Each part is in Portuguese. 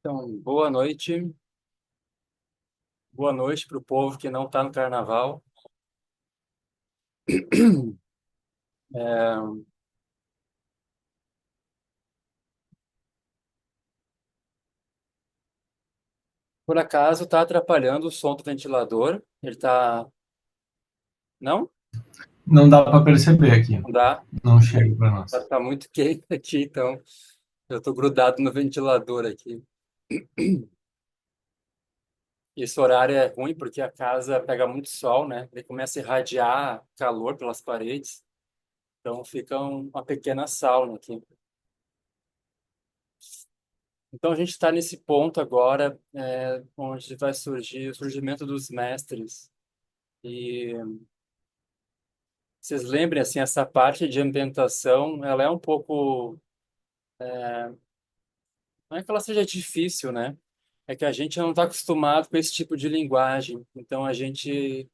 Então, boa noite para o povo que não está no carnaval. É, por acaso está atrapalhando o som do ventilador? Ele está. Não? Não dá para perceber aqui. Não dá. Não chega para nós. Está muito quente aqui, então eu estou grudado no ventilador aqui. Esse horário é ruim porque a casa pega muito sol, né? Ele começa a irradiar calor pelas paredes, então fica uma pequena sauna aqui. Então a gente está nesse ponto agora, onde vai surgir o surgimento dos mestres. E vocês lembrem, assim, essa parte de ambientação, ela é um pouco, não é que ela seja difícil, né? É que a gente não está acostumado com esse tipo de linguagem. Então a gente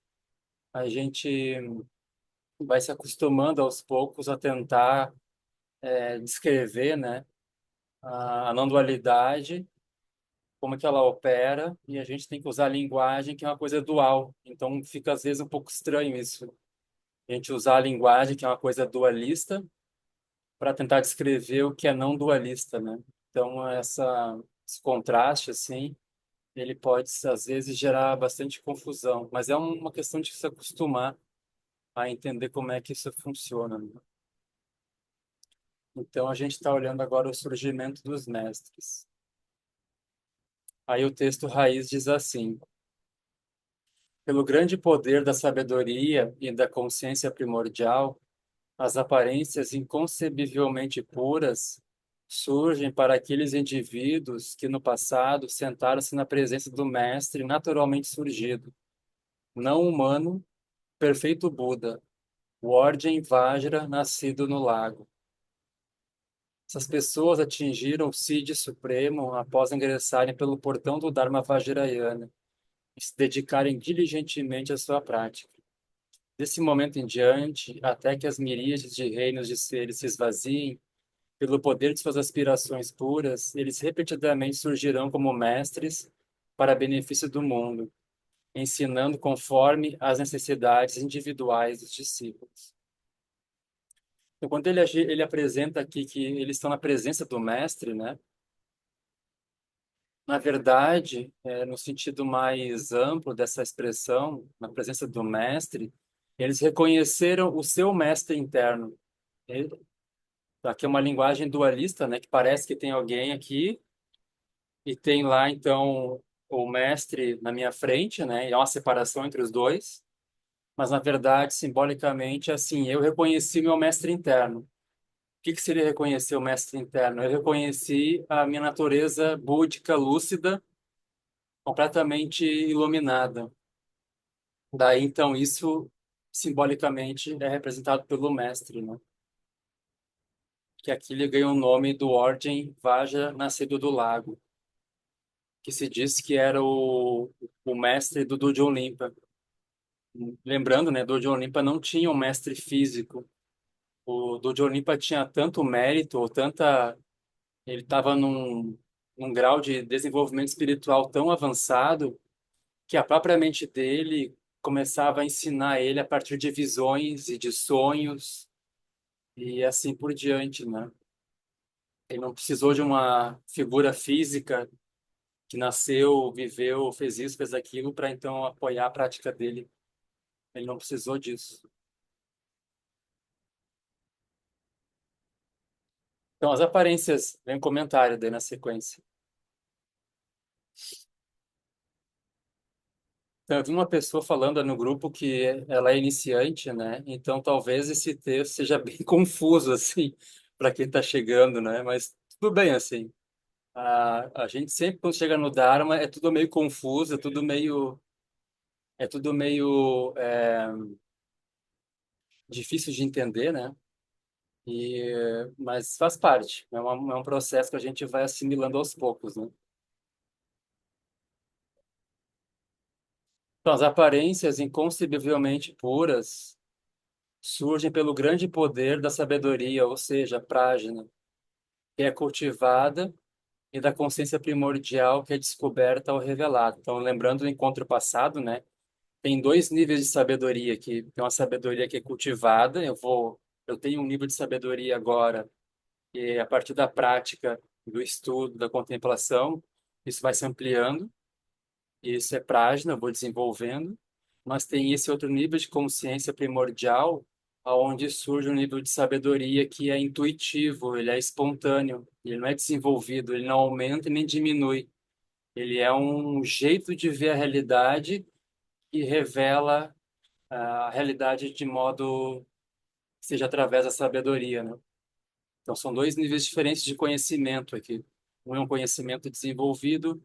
vai se acostumando aos poucos a tentar descrever, né, a não dualidade, como é que ela opera, e a gente tem que usar a linguagem que é uma coisa dual. Então fica às vezes um pouco estranho isso. A gente usar a linguagem que é uma coisa dualista para tentar descrever o que é não dualista, né? Então, esse contraste, assim, ele pode, às vezes, gerar bastante confusão, mas é uma questão de se acostumar a entender como é que isso funciona, né? Então, a gente está olhando agora o surgimento dos mestres. Aí o texto raiz diz assim: pelo grande poder da sabedoria e da consciência primordial, as aparências inconcebivelmente puras surgem para aqueles indivíduos que no passado sentaram-se na presença do Mestre naturalmente surgido, não humano, perfeito Buda, o Ordem Vajra nascido no lago. Essas pessoas atingiram o Siddhi Supremo após ingressarem pelo portão do Dharma Vajrayana e se dedicarem diligentemente à sua prática. Desse momento em diante, até que as miríades de reinos de seres se esvaziem, pelo poder de suas aspirações puras, eles repetidamente surgirão como mestres para benefício do mundo, ensinando conforme as necessidades individuais dos discípulos. Então, quando ele apresenta aqui que eles estão na presença do mestre, né? Na verdade, no sentido mais amplo dessa expressão, na presença do mestre, eles reconheceram o seu mestre interno. Aqui é uma linguagem dualista, né? Que parece que tem alguém aqui e tem lá, então, o mestre na minha frente, né? E há uma separação entre os dois. Mas, na verdade, simbolicamente, assim, eu reconheci meu mestre interno. O que que seria reconhecer o mestre interno? Eu reconheci a minha natureza búdica, lúcida, completamente iluminada. Daí, então, isso simbolicamente é representado pelo mestre, né? Que aqui ele ganha o nome do Ordem Vaja Nascido do Lago, que se diz que era o mestre do Dojo Limpa. Lembrando, né, Dojo Limpa não tinha um mestre físico. O Dojo Limpa tinha tanto mérito, ou tanta... Ele estava num grau de desenvolvimento espiritual tão avançado que a própria mente dele começava a ensinar ele a partir de visões e de sonhos e assim por diante, né? Ele não precisou de uma figura física que nasceu, viveu, fez isso, fez aquilo, para então apoiar a prática dele. Ele não precisou disso. Então, as aparências, vem um comentário daí na sequência. Então, eu vi uma pessoa falando no grupo que ela é iniciante, né? Então, talvez esse texto seja bem confuso, assim, para quem está chegando, né? Mas tudo bem, assim. A gente sempre, quando chega no Dharma, é tudo meio confuso, é tudo meio difícil de entender, né? Mas faz parte. É um processo que a gente vai assimilando aos poucos, né? Então, as aparências inconcebivelmente puras surgem pelo grande poder da sabedoria, ou seja, prajna, que é cultivada e da consciência primordial que é descoberta ou revelada. Então, lembrando do encontro passado, né? Tem dois níveis de sabedoria aqui. Tem uma sabedoria que é cultivada. Eu tenho um nível de sabedoria agora e a partir da prática, do estudo, da contemplação, isso vai se ampliando. E isso é prática, eu vou desenvolvendo. Mas tem esse outro nível de consciência primordial, aonde surge um nível de sabedoria que é intuitivo, ele é espontâneo, ele não é desenvolvido, ele não aumenta e nem diminui. Ele é um jeito de ver a realidade que revela a realidade de modo que seja através da sabedoria, né? Então, são dois níveis diferentes de conhecimento aqui. Um é um conhecimento desenvolvido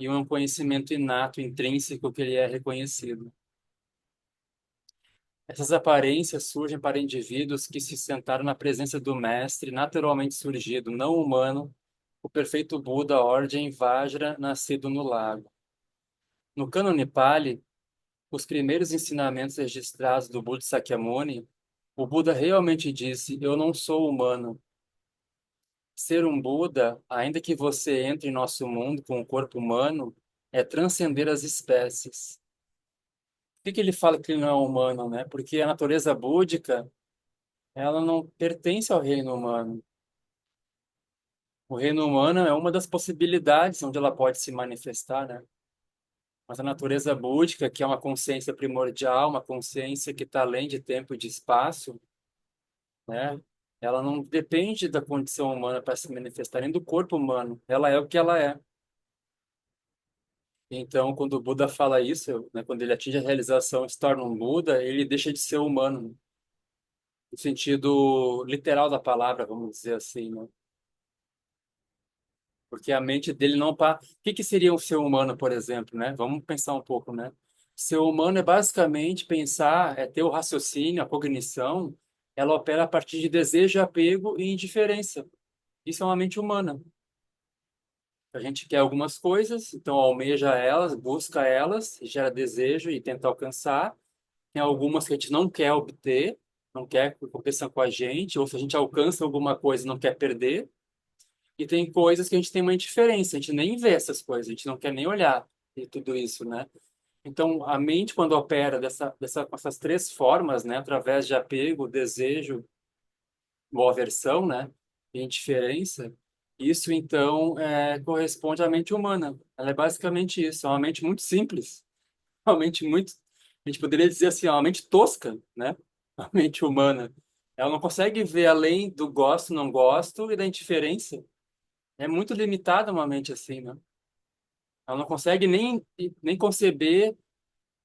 e um é um conhecimento inato, intrínseco, que ele é reconhecido. Essas aparências surgem para indivíduos que se sentaram na presença do Mestre, naturalmente surgido, não humano, o perfeito Buda, ordem Vajra, nascido no lago. No cânone Pali, os primeiros ensinamentos registrados do Buda Sakyamuni, o Buda realmente disse: Eu não sou humano. Ser um Buda, ainda que você entre em nosso mundo com o corpo humano, é transcender as espécies. Por que que ele fala que ele não é humano, né? Porque a natureza búdica, ela não pertence ao reino humano. O reino humano é uma das possibilidades onde ela pode se manifestar, né? Mas a natureza búdica, que é uma consciência primordial, uma consciência que está além de tempo e de espaço, né? Ela não depende da condição humana para se manifestar, nem do corpo humano. Ela é o que ela é. Então, quando o Buda fala isso, né, quando ele atinge a realização e se torna um Buda, ele deixa de ser humano, no sentido literal da palavra, vamos dizer assim, né? Porque a mente dele não pa... O que que seria um ser humano, por exemplo, né? Vamos pensar um pouco, né? Ser humano é basicamente pensar, é ter o raciocínio, a cognição, ela opera a partir de desejo, apego e indiferença. Isso é uma mente humana. A gente quer algumas coisas, então almeja elas, busca elas, gera desejo e tenta alcançar. Tem algumas que a gente não quer obter, não quer que aconteçam com a gente, ou se a gente alcança alguma coisa, não quer perder. E tem coisas que a gente tem uma indiferença, a gente nem vê essas coisas, a gente não quer nem olhar e tudo isso, né? Então, a mente, quando opera com essas três formas, né, através de apego, desejo ou aversão, né, e indiferença, isso, então, corresponde à mente humana. Ela é basicamente isso, é uma mente muito simples, uma mente muito, a gente poderia dizer assim, é uma mente tosca, né, a mente humana. Ela não consegue ver além do gosto, não gosto e da indiferença. É muito limitada uma mente assim, né? Ela não consegue nem conceber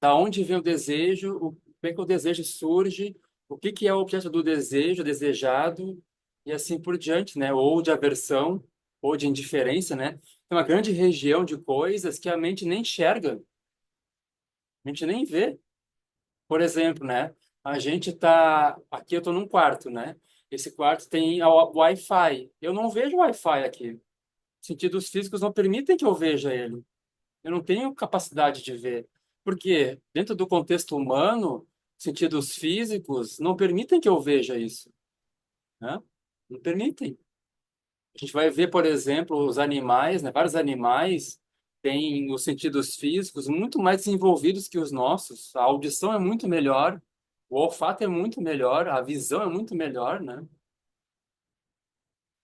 da onde vem o desejo, como é que o desejo surge, o que que é o objeto do desejo, desejado, e assim por diante, né? Ou de aversão, ou de indiferença, né? Tem uma grande região de coisas que a mente nem enxerga, a gente nem vê. Por exemplo, né? A gente tá... Aqui eu estou num quarto, né? Esse quarto tem o Wi-Fi. Eu não vejo Wi-Fi aqui. Sentidos físicos não permitem que eu veja ele. Eu não tenho capacidade de ver. Porque dentro do contexto humano, sentidos físicos não permitem que eu veja isso, né? Não permitem. A gente vai ver, por exemplo, os animais, né? Vários animais têm os sentidos físicos muito mais desenvolvidos que os nossos. A audição é muito melhor, o olfato é muito melhor, a visão é muito melhor, né?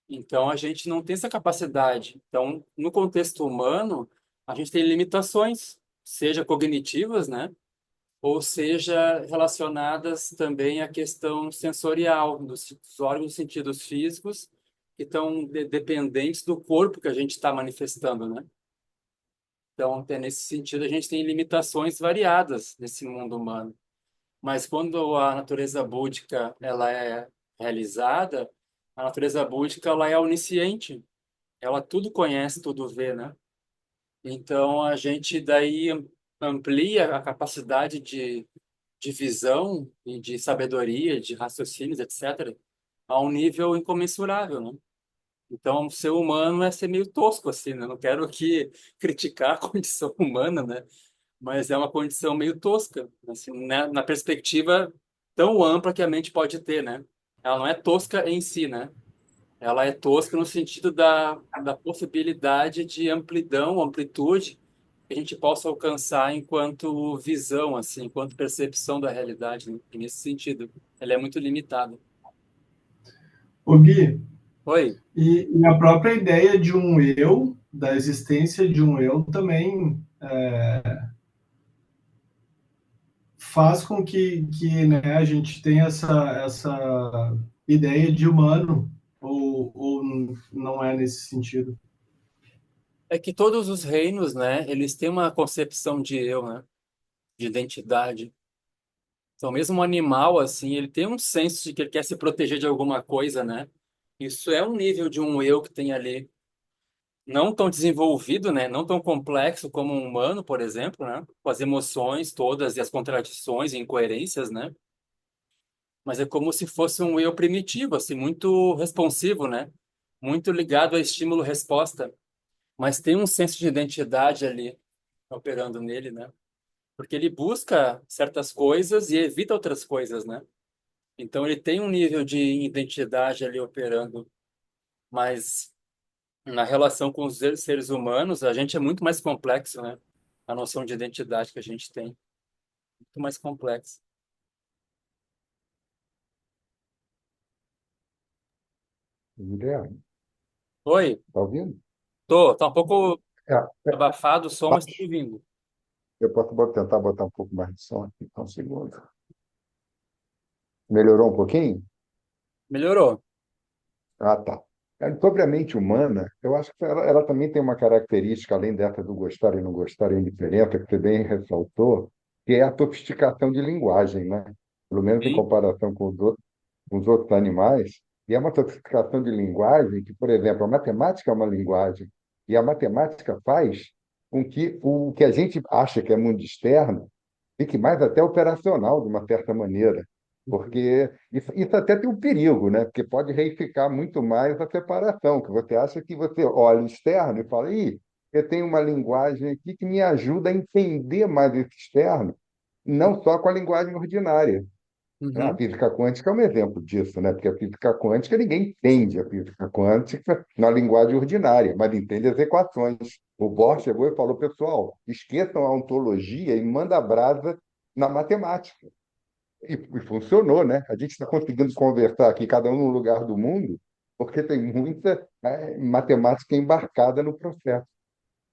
Então, a gente não tem essa capacidade. Então, no contexto humano, a gente tem limitações, seja cognitivas, né? Ou seja, relacionadas também à questão sensorial, dos órgãos e sentidos físicos, que estão dependentes do corpo que a gente está manifestando, né? Então, nesse sentido, a gente tem limitações variadas nesse mundo humano. Mas quando a natureza búdica ela é realizada, a natureza búdica ela é onisciente, ela tudo conhece, tudo vê, né? Então a gente daí amplia a capacidade de visão e de sabedoria, de raciocínios, etc., a um nível incomensurável, né? Então, ser humano é ser meio tosco, assim, né? Não quero aqui criticar a condição humana, né? Mas é uma condição meio tosca, assim, né? Na perspectiva tão ampla que a mente pode ter, né? Ela não é tosca em si, né? Ela é tosca no sentido da possibilidade de amplidão, amplitude que a gente possa alcançar enquanto visão, assim, enquanto percepção da realidade, né? E nesse sentido, ela é muito limitada. O Gui, Oi? e a própria ideia de um eu, da existência de um eu, também faz com que né, a gente tenha essa ideia de humano, ou não é nesse sentido? É que todos os reinos, né, eles têm uma concepção de eu, né, de identidade. Então, mesmo um animal, assim, ele tem um senso de que ele quer se proteger de alguma coisa, né? Isso é um nível de um eu que tem ali. Não tão desenvolvido, né? Não tão complexo como um humano, por exemplo, né? Com as emoções todas e as contradições e incoerências, né? Mas é como se fosse um eu primitivo, assim, muito responsivo, né? Muito ligado a estímulo-resposta. Mas tem um senso de identidade ali operando nele, né? Porque ele busca certas coisas e evita outras coisas, né? Então ele tem um nível de identidade ali operando, mas na relação com os seres humanos, a gente é muito mais complexo, né? A noção de identidade que a gente tem, muito mais complexa. Guilherme, Oi, tá ouvindo? tá um pouco É, abafado o som, mas estou ouvindo. eu posso tentar botar um pouco mais de som aqui, então um segundo. Melhorou um pouquinho? Melhorou. Ah, tá. Sobre a mente humana, eu acho que ela também tem uma característica, além dessa do gostar e não gostar e indiferença, que você bem ressaltou, que é a sofisticação de linguagem, né? Pelo menos em Sim. comparação com os outros animais. E é uma sofisticação de linguagem que, por exemplo, a matemática é uma linguagem, e a matemática faz com que o que a gente acha que é mundo externo fique mais até operacional, de uma certa maneira. Uhum. Porque isso até tem um perigo, né? Porque pode reificar muito mais a separação, que você acha que você olha o externo e fala, ih, eu tenho uma linguagem aqui que me ajuda a entender mais esse externo, não só com a linguagem ordinária. A Uhum. física quântica é um exemplo disso, né? Porque a física quântica, ninguém entende a física quântica na linguagem ordinária, mas entende as equações. O Bohr chegou e falou, pessoal, esqueçam a ontologia e manda a brasa na matemática. E funcionou, né? A gente está conseguindo conversar aqui, cada um no lugar do mundo, porque tem muita matemática embarcada no processo.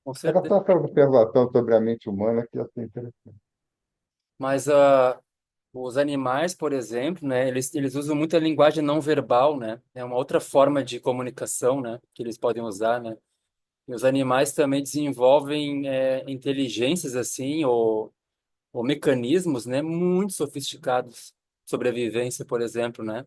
Com Era certeza. só essa observação sobre a mente humana que eu achei interessante. Mas os animais, por exemplo, né, eles usam muita linguagem não verbal, né? É uma outra forma de comunicação, né, que eles podem usar, né? E os animais também desenvolvem inteligências assim, ou mecanismos, né, muito sofisticados. Sobrevivência, por exemplo, né?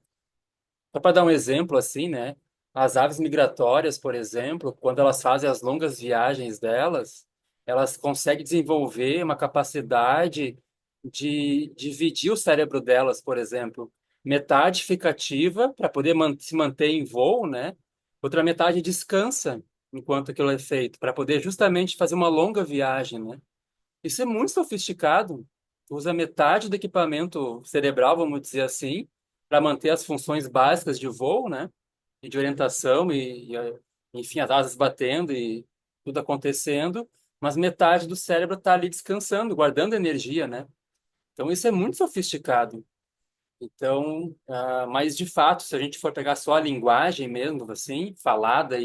Só para dar um exemplo assim, né? As aves migratórias, por exemplo, quando elas fazem as longas viagens delas, elas conseguem desenvolver uma capacidade de dividir o cérebro delas, por exemplo. Metade fica ativa para poder se manter em voo, né? Outra metade descansa enquanto aquilo é feito, para poder justamente fazer uma longa viagem, né? Isso é muito sofisticado. Usa metade do equipamento cerebral, vamos dizer assim, para manter as funções básicas de voo, né? E de orientação enfim, as asas batendo e tudo acontecendo, mas metade do cérebro está ali descansando, guardando energia, né? Então isso é muito sofisticado. Então, mas de fato, se a gente for pegar só a linguagem mesmo, assim, falada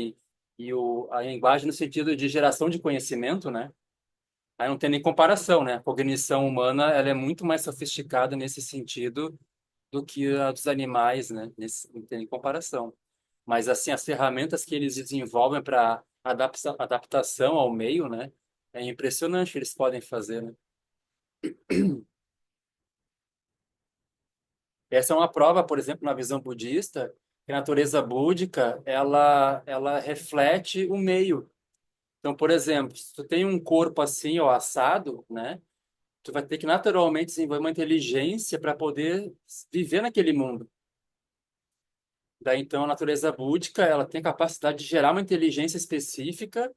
a linguagem no sentido de geração de conhecimento, né? Aí não tem nem comparação, né? A cognição humana, ela é muito mais sofisticada nesse sentido do que a dos animais, né? Não tem nem comparação. Mas, assim, as ferramentas que eles desenvolvem para adaptação ao meio, né? É impressionante o que eles podem fazer, né? Essa é uma prova, por exemplo, na visão budista, que a natureza búdica, ela reflete o meio. Então, por exemplo, se tu tem um corpo assim, ó, assado, né? Tu vai ter que naturalmente desenvolver uma inteligência para poder viver naquele mundo. Daí, então, a natureza búdica, ela tem a capacidade de gerar uma inteligência específica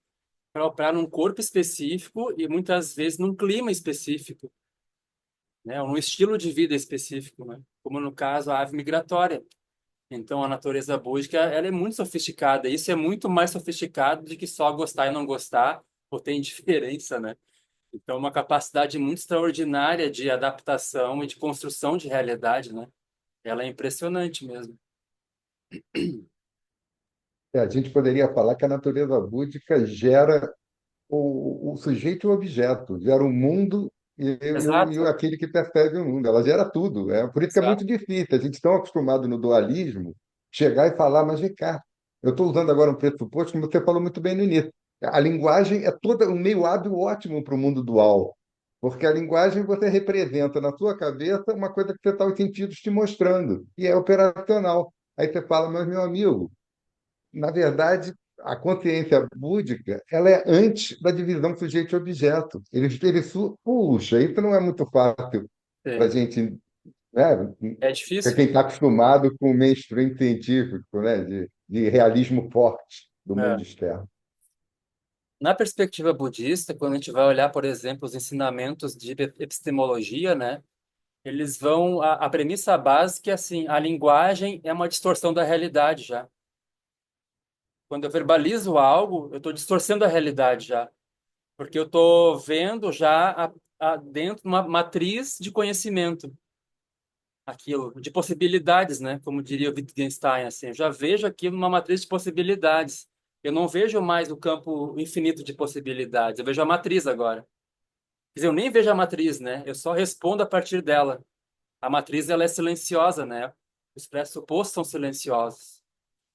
para operar num corpo específico e muitas vezes num clima específico, né? Ou num estilo de vida específico, né? Como no caso a ave migratória. Então, a natureza búdica, ela é muito sofisticada. Isso é muito mais sofisticado do que só gostar e não gostar, ou tem diferença, né? Então, uma capacidade muito extraordinária de adaptação e de construção de realidade, né? Ela é impressionante mesmo. A gente poderia falar que a natureza búdica gera o sujeito e o objeto, gera o mundo e Exato, aquele que percebe o mundo. Ela gera tudo. É por isso que é muito exato. difícil. A gente está acostumado no dualismo chegar e falar, mas vem cá, eu estou usando agora um pressuposto, como você falou muito bem no início. A linguagem é toda um meio hábil ótimo para o mundo dual, porque a linguagem você representa na sua cabeça uma coisa que você está os sentidos te mostrando, e é operacional. Aí você fala, mas meu amigo, na verdade, a consciência búdica ela é antes da divisão sujeito e objeto. Puxa, isso não é muito fácil para a Sim. gente, né? É Para difícil. quem está acostumado com o mainstream científico, né? De realismo forte do mundo É. externo. Na perspectiva budista, quando a gente vai olhar, por exemplo, os ensinamentos de epistemologia, né? Eles vão... A premissa básica é assim, a linguagem é uma distorção da realidade já. Quando eu verbalizo algo, eu estou distorcendo a realidade já. Porque eu estou vendo já dentro de uma matriz de conhecimento, aquilo, de possibilidades, né? Como diria o Wittgenstein, assim, eu já vejo aquilo numa matriz de possibilidades. Eu não vejo mais o campo infinito de possibilidades, eu vejo a matriz agora. Quer dizer, eu nem vejo a matriz, né? Eu só respondo a partir dela. A matriz, ela é silenciosa, né? Os pressupostos são silenciosos.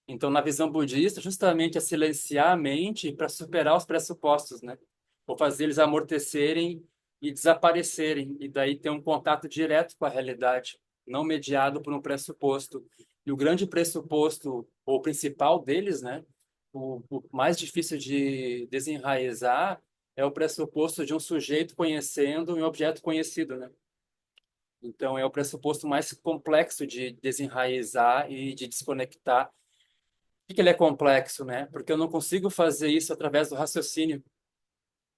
Então, na visão budista, justamente é silenciar a mente para superar os pressupostos, né? Ou fazer eles amortecerem e desaparecerem, e daí ter um contato direto com a realidade, não mediado por um pressuposto. E o grande pressuposto, ou o principal deles, né? O mais difícil de desenraizar é o pressuposto de um sujeito conhecendo um objeto conhecido, né? Então, é o pressuposto mais complexo de desenraizar e de desconectar. Por que ele é complexo, né? Porque eu não consigo fazer isso através do raciocínio.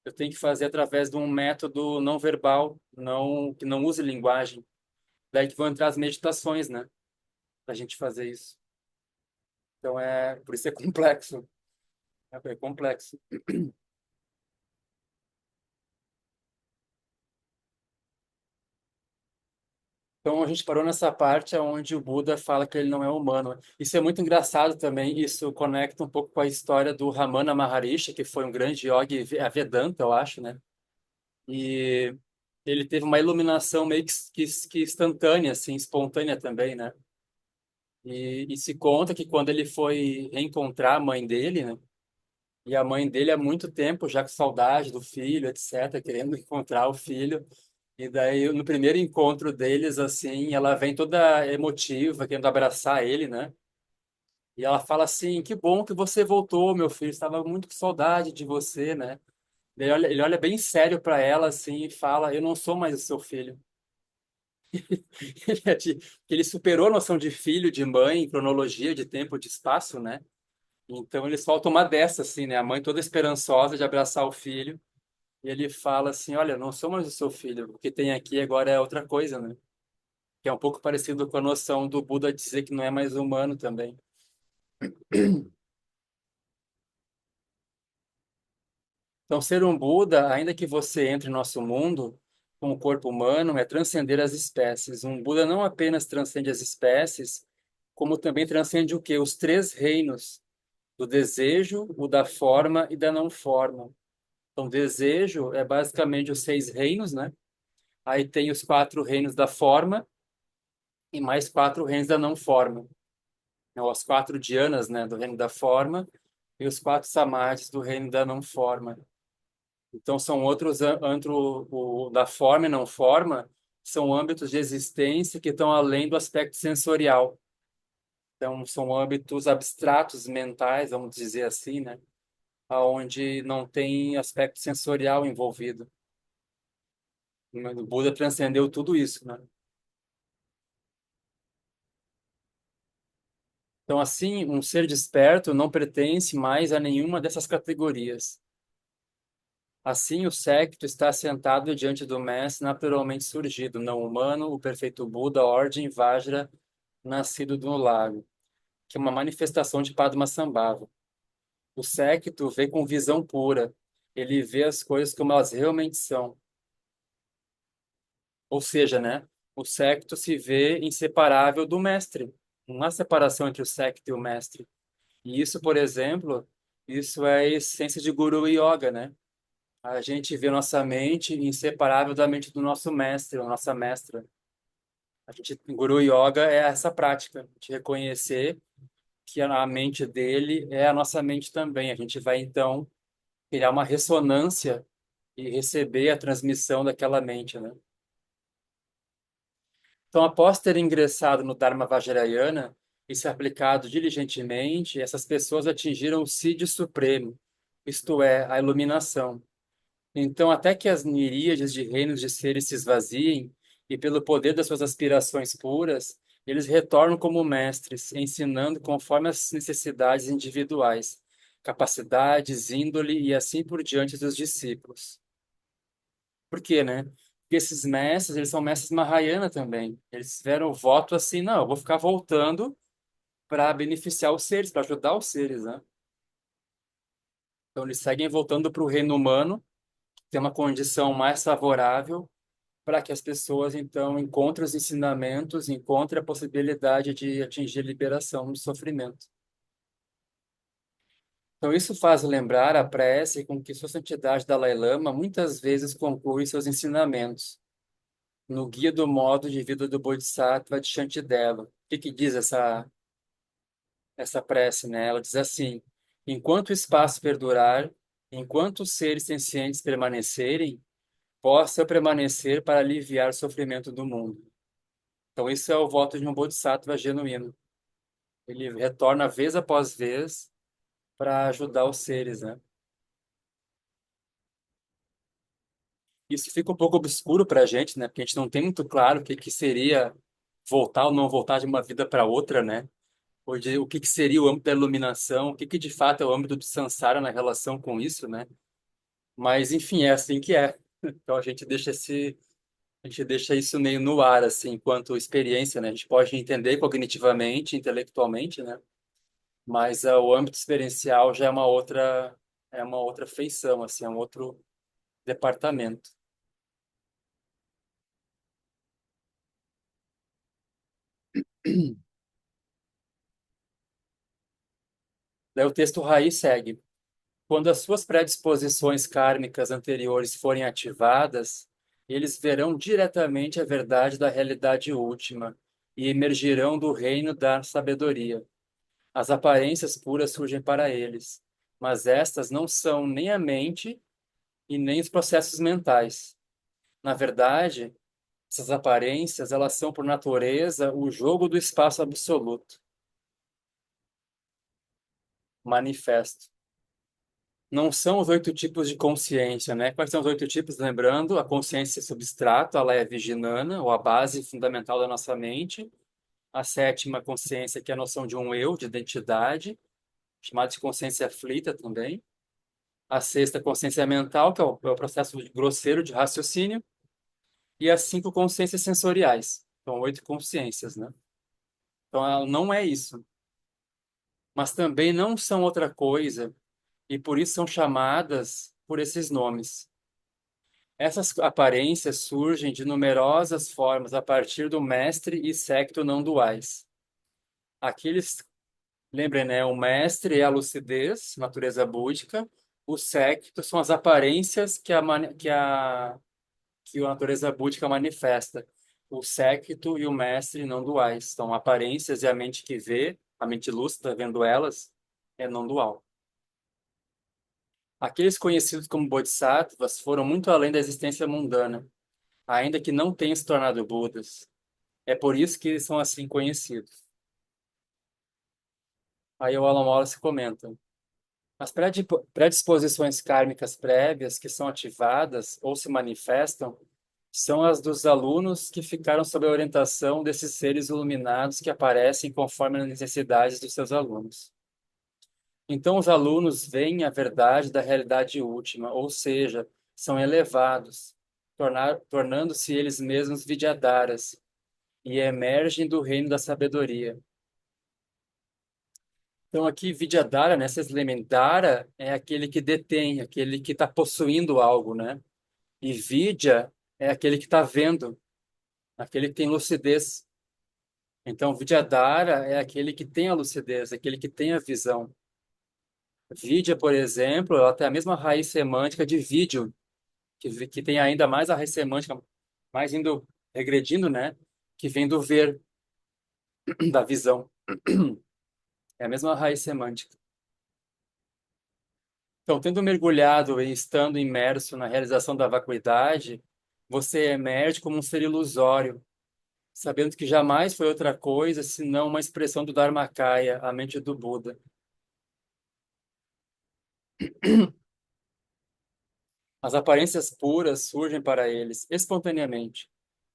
Eu tenho que fazer através de um método não verbal, não que não use linguagem. Daí que vão entrar as meditações, né? Para a gente fazer isso. Então por isso é complexo. É complexo. Então a gente parou nessa parte onde o Buda fala que ele não é humano. Isso é muito engraçado também. Isso conecta um pouco com a história do Ramana Maharishi, que foi um grande yogi Vedanta, eu acho, né? E ele teve uma iluminação meio que instantânea, assim, espontânea também, né? E se conta que quando ele foi reencontrar a mãe dele, né? E a mãe dele há muito tempo já com saudade do filho, etc., querendo encontrar o filho. E daí, no primeiro encontro deles, assim, ela vem toda emotiva, querendo abraçar ele, né? E ela fala assim: Que bom que você voltou, meu filho, estava muito com saudade de você, né? Ele olha bem sério para ela, assim, e fala: Eu não sou mais o seu filho. Ele superou a noção de filho, de mãe, em cronologia, de tempo, de espaço, né? Então ele solta uma dessa, assim, né? A mãe toda esperançosa de abraçar o filho. E ele fala assim: Olha, não sou mais o seu filho. O que tem aqui agora é outra coisa, né? Que é um pouco parecido com a noção do Buda dizer que não é mais humano também. Então, ser um Buda, ainda que você entre em nosso mundo com o corpo humano, é transcender as espécies. Um Buda não apenas transcende as espécies, como também transcende o quê? Os três reinos do desejo, o da forma e da não forma. Então, desejo é basicamente os seis reinos, né? Aí tem os quatro reinos da forma e mais quatro reinos da não forma. Então, as quatro dhyanas, né, do reino da forma e os quatro samadhis do reino da não forma. Então, são outros o da forma e não forma, são âmbitos de existência que estão além do aspecto sensorial. Então, são âmbitos abstratos mentais, vamos dizer assim, né? Onde não tem aspecto sensorial envolvido. O Buda transcendeu tudo isso, né? Então, assim, um ser desperto não pertence mais a nenhuma dessas categorias. Assim, o séquito está sentado diante do mestre naturalmente surgido, não humano, o perfeito Buda, ordem Vajra, nascido no lago. que é uma manifestação de Padmasambhava. O séquito vê com visão pura. Ele vê as coisas como elas realmente são. Ou seja, né? O séquito se vê inseparável do mestre. Não há separação entre o séquito e o mestre. E isso, por exemplo, isso é a essência de Guru Yoga, né? A gente vê nossa mente inseparável da mente do nosso mestre, ou nossa mestra. Guru Yoga é essa prática de reconhecer que a mente dele é a nossa mente também. A gente vai, então, criar uma ressonância e receber a transmissão daquela mente, né? Então, após ter ingressado no Dharma Vajrayana e se aplicado diligentemente, essas pessoas atingiram o Siddhi Supremo, isto é, a iluminação. Então, até que as miríades de reinos de seres se esvaziem, e pelo poder das suas aspirações puras, eles retornam como mestres, ensinando conforme as necessidades individuais, capacidades, índole e assim por diante dos discípulos. Por quê, né? Porque esses mestres, eles são mestres Mahayana também. Eles fizeram o voto assim, não, eu vou ficar voltando para beneficiar os seres, para ajudar os seres, né? Então, eles seguem voltando para o reino humano, ter uma condição mais favorável para que as pessoas, então, encontrem os ensinamentos, encontrem a possibilidade de atingir liberação do sofrimento. Então, isso faz lembrar a prece com que Sua Santidade Dalai Lama muitas vezes conclui seus ensinamentos no Guia do Modo de Vida do Bodhisattva de Shantideva. O que que diz essa prece, né? Ela diz assim: enquanto o espaço perdurar, enquanto os seres sencientes permanecerem, possa eu permanecer para aliviar o sofrimento do mundo. Então, isso é o voto de um Bodhisattva genuíno. Ele retorna vez após vez para ajudar os seres, né? Isso fica um pouco obscuro para a gente, né? Porque a gente não tem muito claro o que que seria voltar ou não voltar de uma vida para outra, né? Ou de, o que que seria o âmbito da iluminação, o que que de fato é o âmbito do samsara na relação com isso, né? Mas, enfim, é assim que é. Então, a gente deixa isso meio no ar, assim, enquanto experiência, né? A gente pode entender cognitivamente, intelectualmente, né? Mas o âmbito experiencial já é uma outra feição, assim, é um outro departamento. Daí o texto raiz segue. Quando as suas predisposições kármicas anteriores forem ativadas, eles verão diretamente a verdade da realidade última e emergirão do reino da sabedoria. As aparências puras surgem para eles, mas estas não são nem a mente e nem os processos mentais. Na verdade, essas aparências, elas são por natureza o jogo do espaço absoluto, manifesto. Não são os 8 tipos de consciência, né? Quais são os 8 tipos? Lembrando, a consciência substrato, ela é vijnana, ou a base fundamental da nossa mente. A sétima consciência, que é a noção de um eu, de identidade, chamada de consciência aflita também. A sexta, consciência mental, que é o processo grosseiro de raciocínio. E as 5 consciências sensoriais. São 8 consciências, né? Então, ela não é isso. Mas também não são outra coisa, e por isso são chamadas por esses nomes. Essas aparências surgem de numerosas formas a partir do mestre e secto não duais. Aqueles, lembrem, né? O mestre é a lucidez, natureza búdica. O secto são as aparências que a natureza búdica manifesta. O secto e o mestre não duais. Então, aparências e a mente que vê, a mente lúcida vendo elas, é não dual. Aqueles conhecidos como bodhisattvas foram muito além da existência mundana, ainda que não tenham se tornado Budas. É por isso que eles são assim conhecidos. Aí o Alan Wallace comenta: as predisposições kármicas prévias que são ativadas ou se manifestam são as dos alunos que ficaram sob a orientação desses seres iluminados que aparecem conforme as necessidades dos seus alunos. Então, os alunos veem a verdade da realidade última, ou seja, são elevados, tornando-se eles mesmos vidyadharas, e emergem do reino da sabedoria. Então aqui Vidyadhara, né? Vocês lembram, Dara é aquele que detém, aquele que está possuindo algo, né? E Vidya é aquele que está vendo, aquele que tem lucidez. Então Vidyadhara é aquele que tem a lucidez, aquele que tem a visão. Vidya, por exemplo, ela tem a mesma raiz semântica de vídeo, que tem ainda mais a raiz semântica, mais indo regredindo, né? Que vem do ver, da visão. É a mesma raiz semântica. Então, tendo mergulhado e estando imerso na realização da vacuidade, você emerge como um ser ilusório, sabendo que jamais foi outra coisa senão uma expressão do Dharmakaya, a mente do Buda. As aparências puras surgem para eles espontaneamente,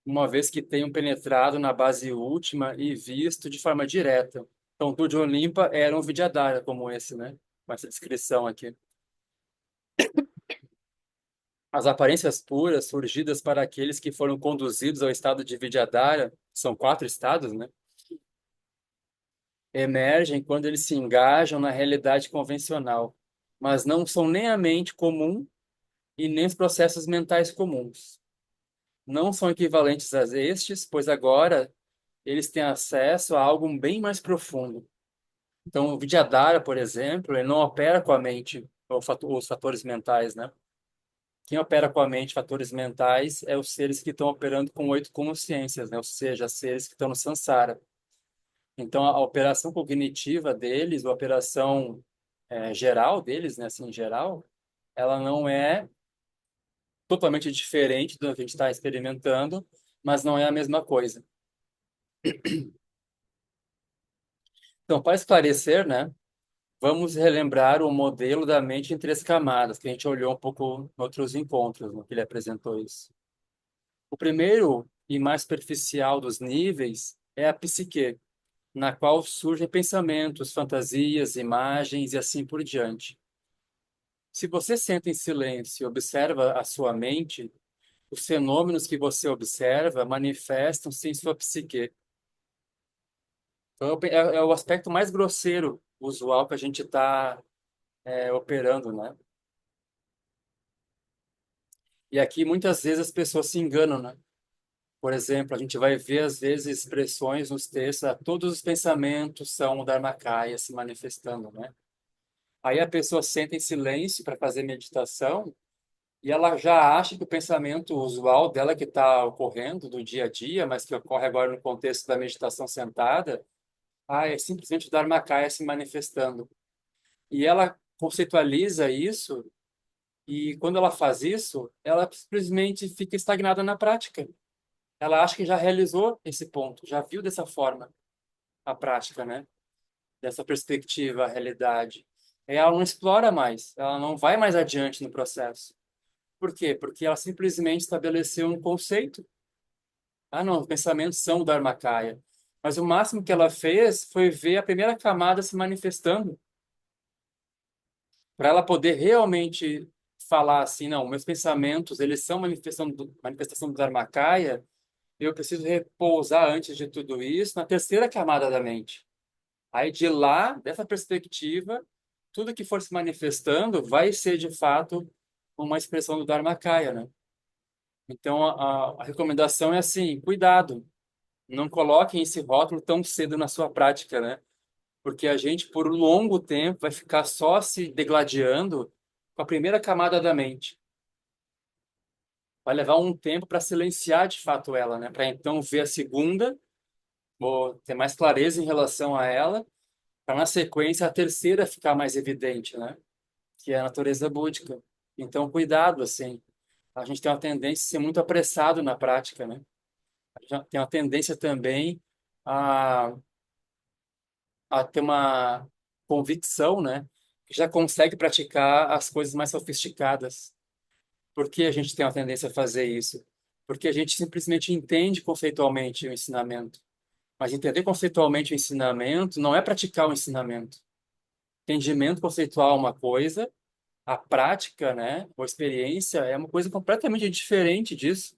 uma vez que tenham penetrado na base última e visto de forma direta. Então, o de Olimpa era um Vidyadhara como esse, né? Com essa descrição aqui. As aparências puras surgidas para aqueles que foram conduzidos ao estado de Vidyadhara, são 4 estados, né? Emergem quando eles se engajam na realidade convencional, mas não são nem a mente comum e nem os processos mentais comuns. Não são equivalentes a estes, pois agora eles têm acesso a algo bem mais profundo. Então, o Vidyadhara, por exemplo, ele não opera com a mente, ou os fatores mentais, né? Quem opera com a mente, fatores mentais, é os seres que estão operando com 8 consciências, né? Ou seja, seres que estão no samsara. Então, a operação cognitiva deles, a operação geral deles, né? Assim, em geral, ela não é totalmente diferente do que a gente está experimentando, mas não é a mesma coisa. Então, para esclarecer, né? Vamos relembrar o modelo da mente em 3 camadas, que a gente olhou um pouco em outros encontros, no que ele apresentou isso. O primeiro e mais superficial dos níveis é a psique, na qual surgem pensamentos, fantasias, imagens e assim por diante. Se você senta em silêncio e observa a sua mente, os fenômenos que você observa manifestam-se em sua psique. Então, é o aspecto mais grosseiro, usual que a gente está operando, né? E aqui muitas vezes as pessoas se enganam, né? Por exemplo, a gente vai ver às vezes expressões nos textos, todos os pensamentos são o Dharmakaya se manifestando, né? Aí a pessoa senta em silêncio para fazer meditação e ela já acha que o pensamento usual dela que está ocorrendo do dia a dia, mas que ocorre agora no contexto da meditação sentada, é simplesmente o Dharmakaya se manifestando. E ela conceitualiza isso e quando ela faz isso, ela simplesmente fica estagnada na prática. Ela acha que já realizou esse ponto, já viu dessa forma a prática, né? Dessa perspectiva, a realidade. E ela não explora mais, ela não vai mais adiante no processo. Por quê? Porque ela simplesmente estabeleceu um conceito. Ah, não, os pensamentos são o Dharmakaya. Mas o máximo que ela fez foi ver a primeira camada se manifestando. Para ela poder realmente falar assim, não, meus pensamentos, eles são manifestação do Dharmakaya, eu preciso repousar antes de tudo isso na terceira camada da mente. Aí de lá, dessa perspectiva, tudo que for se manifestando vai ser de fato uma expressão do Dharmakaya, né? Então a recomendação é assim, cuidado, não coloquem esse rótulo tão cedo na sua prática, né? Porque a gente por um longo tempo vai ficar só se degladiando com a primeira camada da mente. Vai levar um tempo para silenciar de fato ela, né? Para então ver a segunda, ou ter mais clareza em relação a ela, para na sequência a terceira ficar mais evidente, né? Que é a natureza búdica. Então, cuidado, assim. A gente tem uma tendência a ser muito apressado na prática, né? A gente tem uma tendência também a, a ter uma convicção, né? Que já consegue praticar as coisas mais sofisticadas. Por que a gente tem uma tendência a fazer isso? Porque a gente simplesmente entende conceitualmente o ensinamento. Mas entender conceitualmente o ensinamento não é praticar o ensinamento. Entendimento conceitual é uma coisa, a prática, né, ou experiência é uma coisa completamente diferente disso.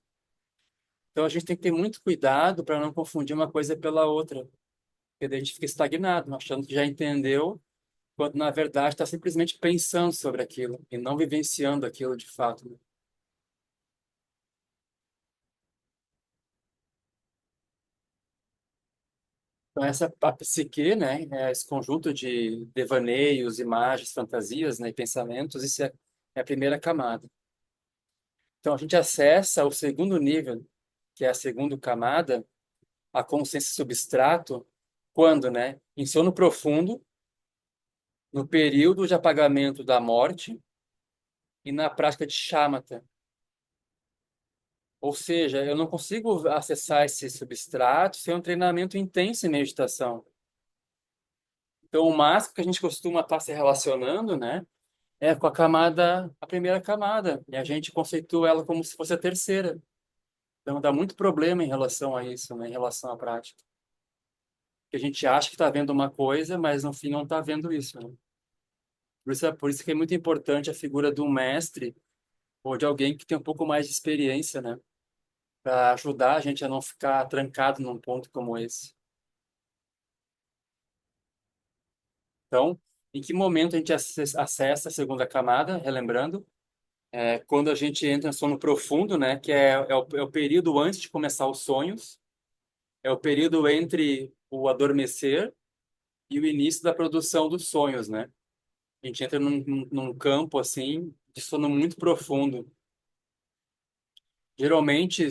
Então a gente tem que ter muito cuidado para não confundir uma coisa pela outra, porque daí a gente fica estagnado, achando que já entendeu, quando na verdade está simplesmente pensando sobre aquilo e não vivenciando aquilo de fato, né? Então, essa a psique, né, é esse conjunto de devaneios, imagens, fantasias, né, e pensamentos, isso é a primeira camada. Então, a gente acessa o segundo nível, que é a segunda camada, a consciência substrato, quando, né, em sono profundo, no período de apagamento da morte e na prática de shamatha. Ou seja, eu não consigo acessar esse substrato sem um treinamento intenso em meditação. Então, o máximo que a gente costuma estar se relacionando, né, é com a camada, a primeira camada, e a gente conceitua ela como se fosse a terceira. Então, dá muito problema em relação a isso, né, em relação à prática. Que a gente acha que está vendo uma coisa, mas no fim não está vendo isso, né? Por isso que é muito importante a figura do mestre ou de alguém que tem um pouco mais de experiência, né, para ajudar a gente a não ficar trancado num ponto como esse. Então, em que momento a gente acessa a segunda camada, relembrando? É quando a gente entra em sono profundo, né? Que é o período antes de começar os sonhos, é o período entre o adormecer e o início da produção dos sonhos, né? A gente entra num campo, assim, de sono muito profundo. Geralmente,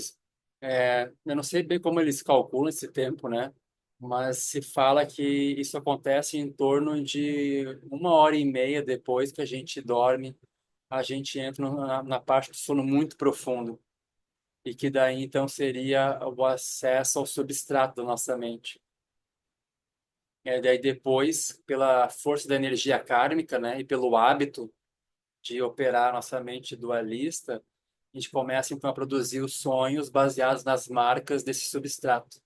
eu não sei bem como eles calculam esse tempo, né? Mas se fala que isso acontece em torno de 1 hora e meia depois que a gente dorme, a gente entra na parte do sono muito profundo. E que daí então seria o acesso ao substrato da nossa mente. Daí depois, pela força da energia kármica, né, e pelo hábito de operar a nossa mente dualista, a gente começa então a produzir os sonhos baseados nas marcas desse substrato.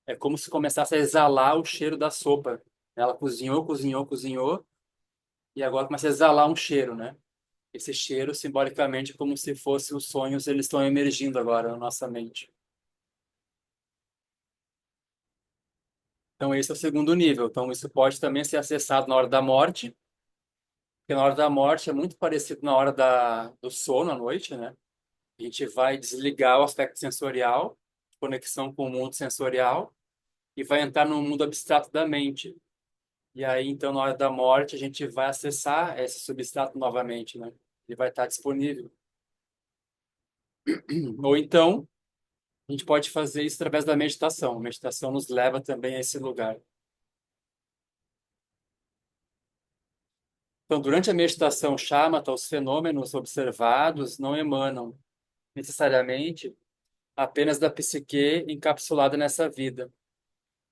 É como se começasse a exalar o cheiro da sopa. Ela cozinhou, cozinhou, cozinhou, e agora começa a exalar um cheiro, né? Esse cheiro, simbolicamente, é como se fossem os sonhos, eles estão emergindo agora na nossa mente. Então, esse é o segundo nível. Então, isso pode também ser acessado na hora da morte, porque na hora da morte é muito parecido na hora do sono à noite, né? A gente vai desligar o aspecto sensorial, conexão com o mundo sensorial, e vai entrar no mundo abstrato da mente. E aí, então, na hora da morte, a gente vai acessar esse substrato novamente, né? Ele vai estar disponível. Ou então, a gente pode fazer isso através da meditação. A meditação nos leva também a esse lugar. Então, durante a meditação shamatha, os fenômenos observados não emanam necessariamente apenas da psique encapsulada nessa vida.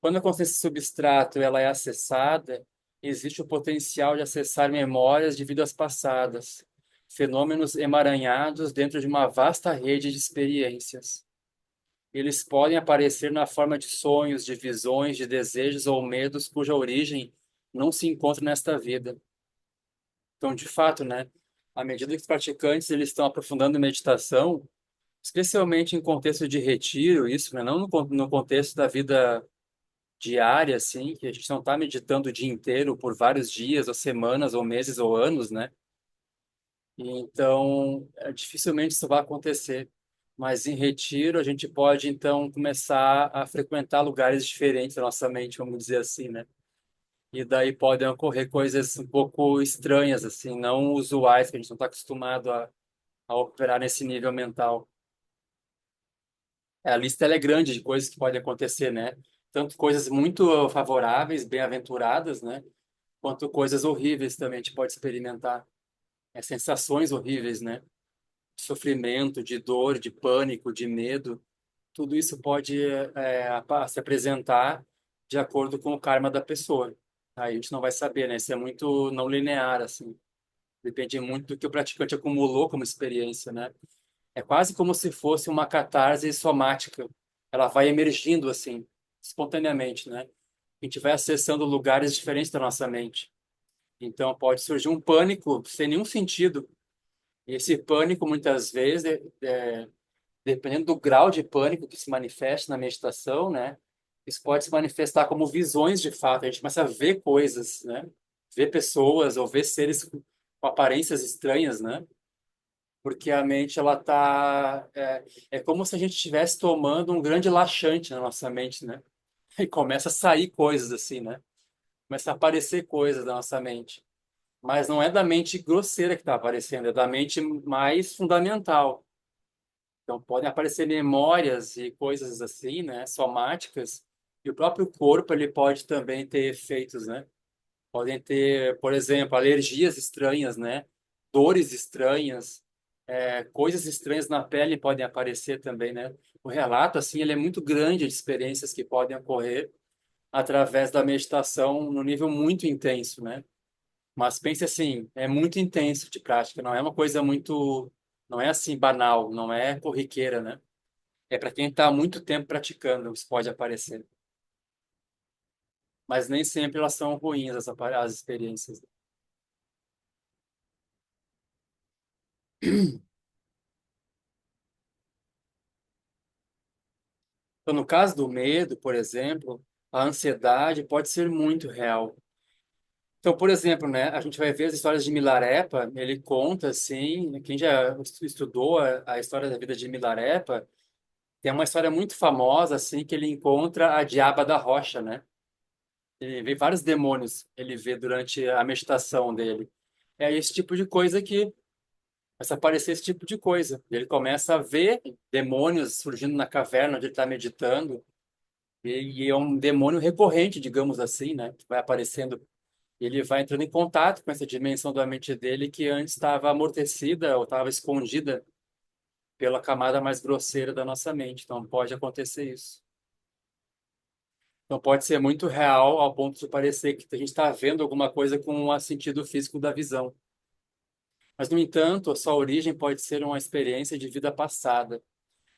Quando a consciência substrato ela é acessada, existe o potencial de acessar memórias de vidas passadas, fenômenos emaranhados dentro de uma vasta rede de experiências. Eles podem aparecer na forma de sonhos, de visões, de desejos ou medos cuja origem não se encontra nesta vida. Então, de fato, né, à medida que os praticantes eles estão aprofundando a meditação, especialmente em contexto de retiro, isso, né, não no contexto da vida diária, assim, que a gente não está meditando o dia inteiro por vários dias, ou semanas, ou meses, ou anos, né? E então, dificilmente isso vai acontecer. Mas em retiro, a gente pode, então, começar a frequentar lugares diferentes da nossa mente, vamos dizer assim, né? E daí podem ocorrer coisas um pouco estranhas, assim, não usuais, que a gente não está acostumado a operar nesse nível mental. A lista ela é grande de coisas que podem acontecer, né? Tanto coisas muito favoráveis, bem-aventuradas, né? Quanto coisas horríveis também a gente pode experimentar. Sensações horríveis, né? De sofrimento, de dor, de pânico, de medo. Tudo isso pode se apresentar de acordo com o karma da pessoa. Aí a gente não vai saber, né? Isso é muito não linear, assim. Depende muito do que o praticante acumulou como experiência, né? É quase como se fosse uma catarse somática. Ela vai emergindo assim, espontaneamente, né? A gente vai acessando lugares diferentes da nossa mente. Então pode surgir um pânico sem nenhum sentido. E esse pânico, muitas vezes, dependendo do grau de pânico que se manifesta na meditação, né? Isso pode se manifestar como visões de fato. A gente começa a ver coisas, né? ver pessoas ou ver seres com aparências estranhas, né? Porque a mente, ela tá... É como se a gente estivesse tomando um grande laxante na nossa mente, né? E começa a sair coisas assim, né? Começa a aparecer coisas da nossa mente. Mas não é da mente grosseira que está aparecendo, é da mente mais fundamental. Então, podem aparecer memórias e coisas assim, né, somáticas, e o próprio corpo ele pode também ter efeitos, né? Podem ter, por exemplo, alergias estranhas, né? Dores estranhas, coisas estranhas na pele podem aparecer também, né? O relato, assim, ele é muito grande de experiências que podem ocorrer através da meditação no nível muito intenso, né? Mas pense assim, é muito intenso de prática, não é uma coisa muito, não é assim banal, não é corriqueira, né? É para quem está há muito tempo praticando, isso pode aparecer. Mas nem sempre elas são ruins, as experiências. Então, no caso do medo, por exemplo, a ansiedade pode ser muito real. Então, por exemplo, né, a gente vai ver as histórias de Milarepa, ele conta, assim, quem já estudou a história da vida de Milarepa, tem uma história muito famosa, assim, que ele encontra a Diaba da Rocha, né? Ele vê vários demônios, ele vê durante a meditação dele. É esse tipo de coisa que começa a aparecer esse tipo de coisa. Ele começa a ver demônios surgindo na caverna onde ele está meditando, e é um demônio recorrente, digamos assim, né? Que vai aparecendo. Ele vai entrando em contato com essa dimensão da mente dele que antes estava amortecida ou estava escondida pela camada mais grosseira da nossa mente. Então pode acontecer isso. Então pode ser muito real ao ponto de parecer que a gente está vendo alguma coisa com o sentido físico da visão. Mas, no entanto, a sua origem pode ser uma experiência de vida passada.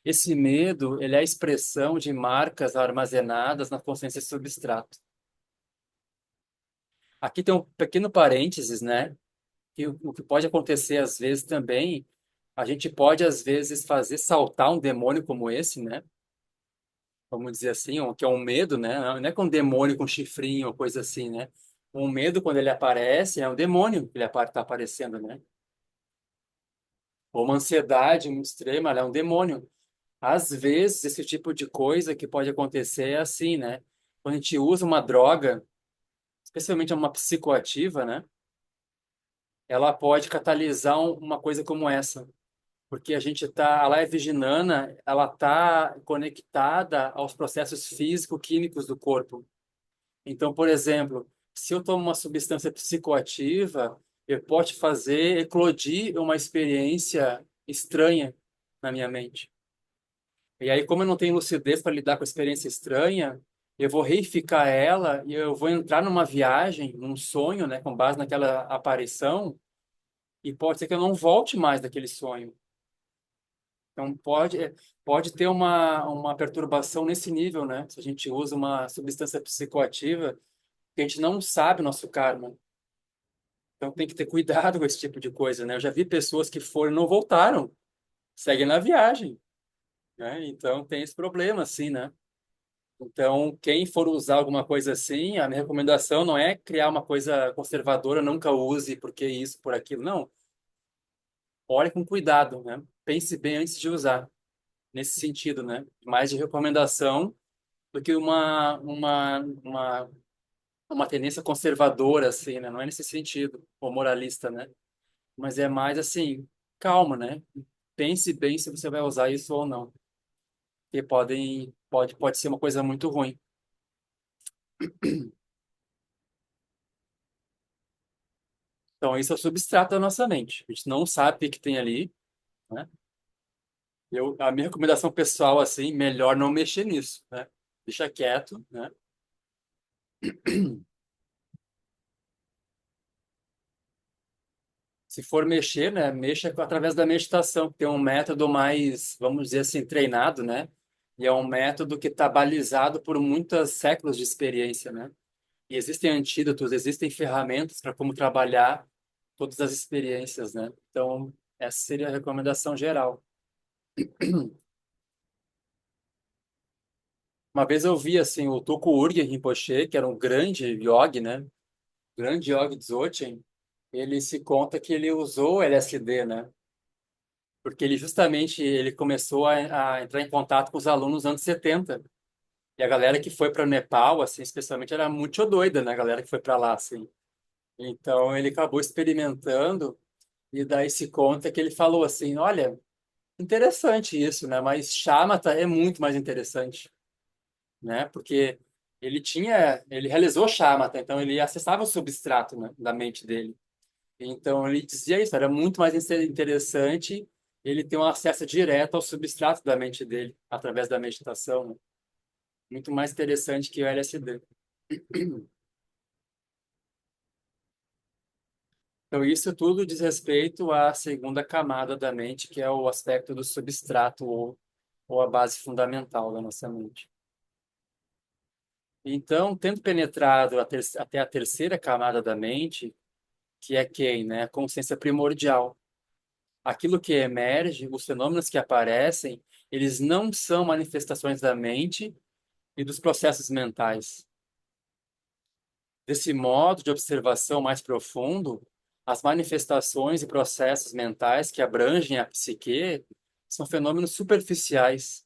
Esse medo, ele é a expressão de marcas armazenadas na consciência substrato. Aqui tem um pequeno parênteses, né? Que o que pode acontecer às vezes também, a gente pode às vezes fazer saltar um demônio como esse, né? Vamos dizer assim, que é um medo, né? Não é com um demônio com chifrinho ou coisa assim, né? Um medo, quando ele aparece, é um demônio que ele está aparecendo, né? Ou uma ansiedade muito extrema, ela é um demônio. Às vezes, esse tipo de coisa que pode acontecer é assim, né? Quando a gente usa uma droga, especialmente uma psicoativa, né? Ela pode catalisar uma coisa como essa. Porque a gente tá, a leviginana, ela está conectada aos processos físico-químicos do corpo. Então, por exemplo, se eu tomo uma substância psicoativa, eu pode fazer eclodir uma experiência estranha na minha mente. E aí, como eu não tenho lucidez para lidar com a experiência estranha, eu vou reificar ela e eu vou entrar numa viagem, num sonho, né, com base naquela aparição, e pode ser que eu não volte mais daquele sonho. Então, pode ter uma perturbação nesse nível, né? Se a gente usa uma substância psicoativa, que a gente não sabe o nosso karma. Então, tem que ter cuidado com esse tipo de coisa, né? Eu já vi pessoas que foram e não voltaram, seguem na viagem, né? Então, tem esse problema, assim, né? Então, quem for usar alguma coisa assim, a minha recomendação não é criar uma coisa conservadora, nunca use porque isso, por aquilo. Não. Olhe com cuidado, né? Pense bem antes de usar, nesse sentido, né? Mais de recomendação do que uma tendência conservadora, assim, né? Não é nesse sentido, ou moralista, né? Mas é mais assim, calma, né? Pense bem se você vai usar isso ou não. Porque pode ser uma coisa muito ruim. Então, isso é o substrato da nossa mente. A gente não sabe o que que tem ali, né? A minha recomendação pessoal, assim, melhor não mexer nisso, né? Deixa quieto, né? Se for mexer, né? Mexa através da meditação, que tem um método mais, vamos dizer assim, treinado, né? E é um método que está balizado por muitos séculos de experiência, né? E existem antídotos, existem ferramentas para como trabalhar todas as experiências, né? Então, essa seria a recomendação geral. Uma vez eu vi assim o Toku Urgyen Rinpoche, que era um grande yogi, né? grande Yogi Dzogchen, ele se conta que ele usou LSD, né? Porque ele começou a entrar em contato com os alunos nos anos 70. E a galera que foi para o Nepal, assim, especialmente, era muito doida, né? A galera que foi para lá, assim. Então, ele acabou experimentando e daí se conta que ele falou assim, olha, interessante isso, né? Mas Shamatha é muito mais interessante, né? Porque ele realizou Shamatha, então ele acessava o substrato, né, da mente dele. Então ele dizia isso, era muito mais interessante ele ter um acesso direto ao substrato da mente dele através da meditação, né? Muito mais interessante que o LSD. Então isso tudo diz respeito à segunda camada da mente, que é o aspecto do substrato ou a base fundamental da nossa mente. Então, tendo penetrado até a terceira camada da mente, que é quem, né? A consciência primordial. Aquilo que emerge, os fenômenos que aparecem, eles não são manifestações da mente e dos processos mentais. Desse modo de observação mais profundo, as manifestações e processos mentais que abrangem a psique são fenômenos superficiais.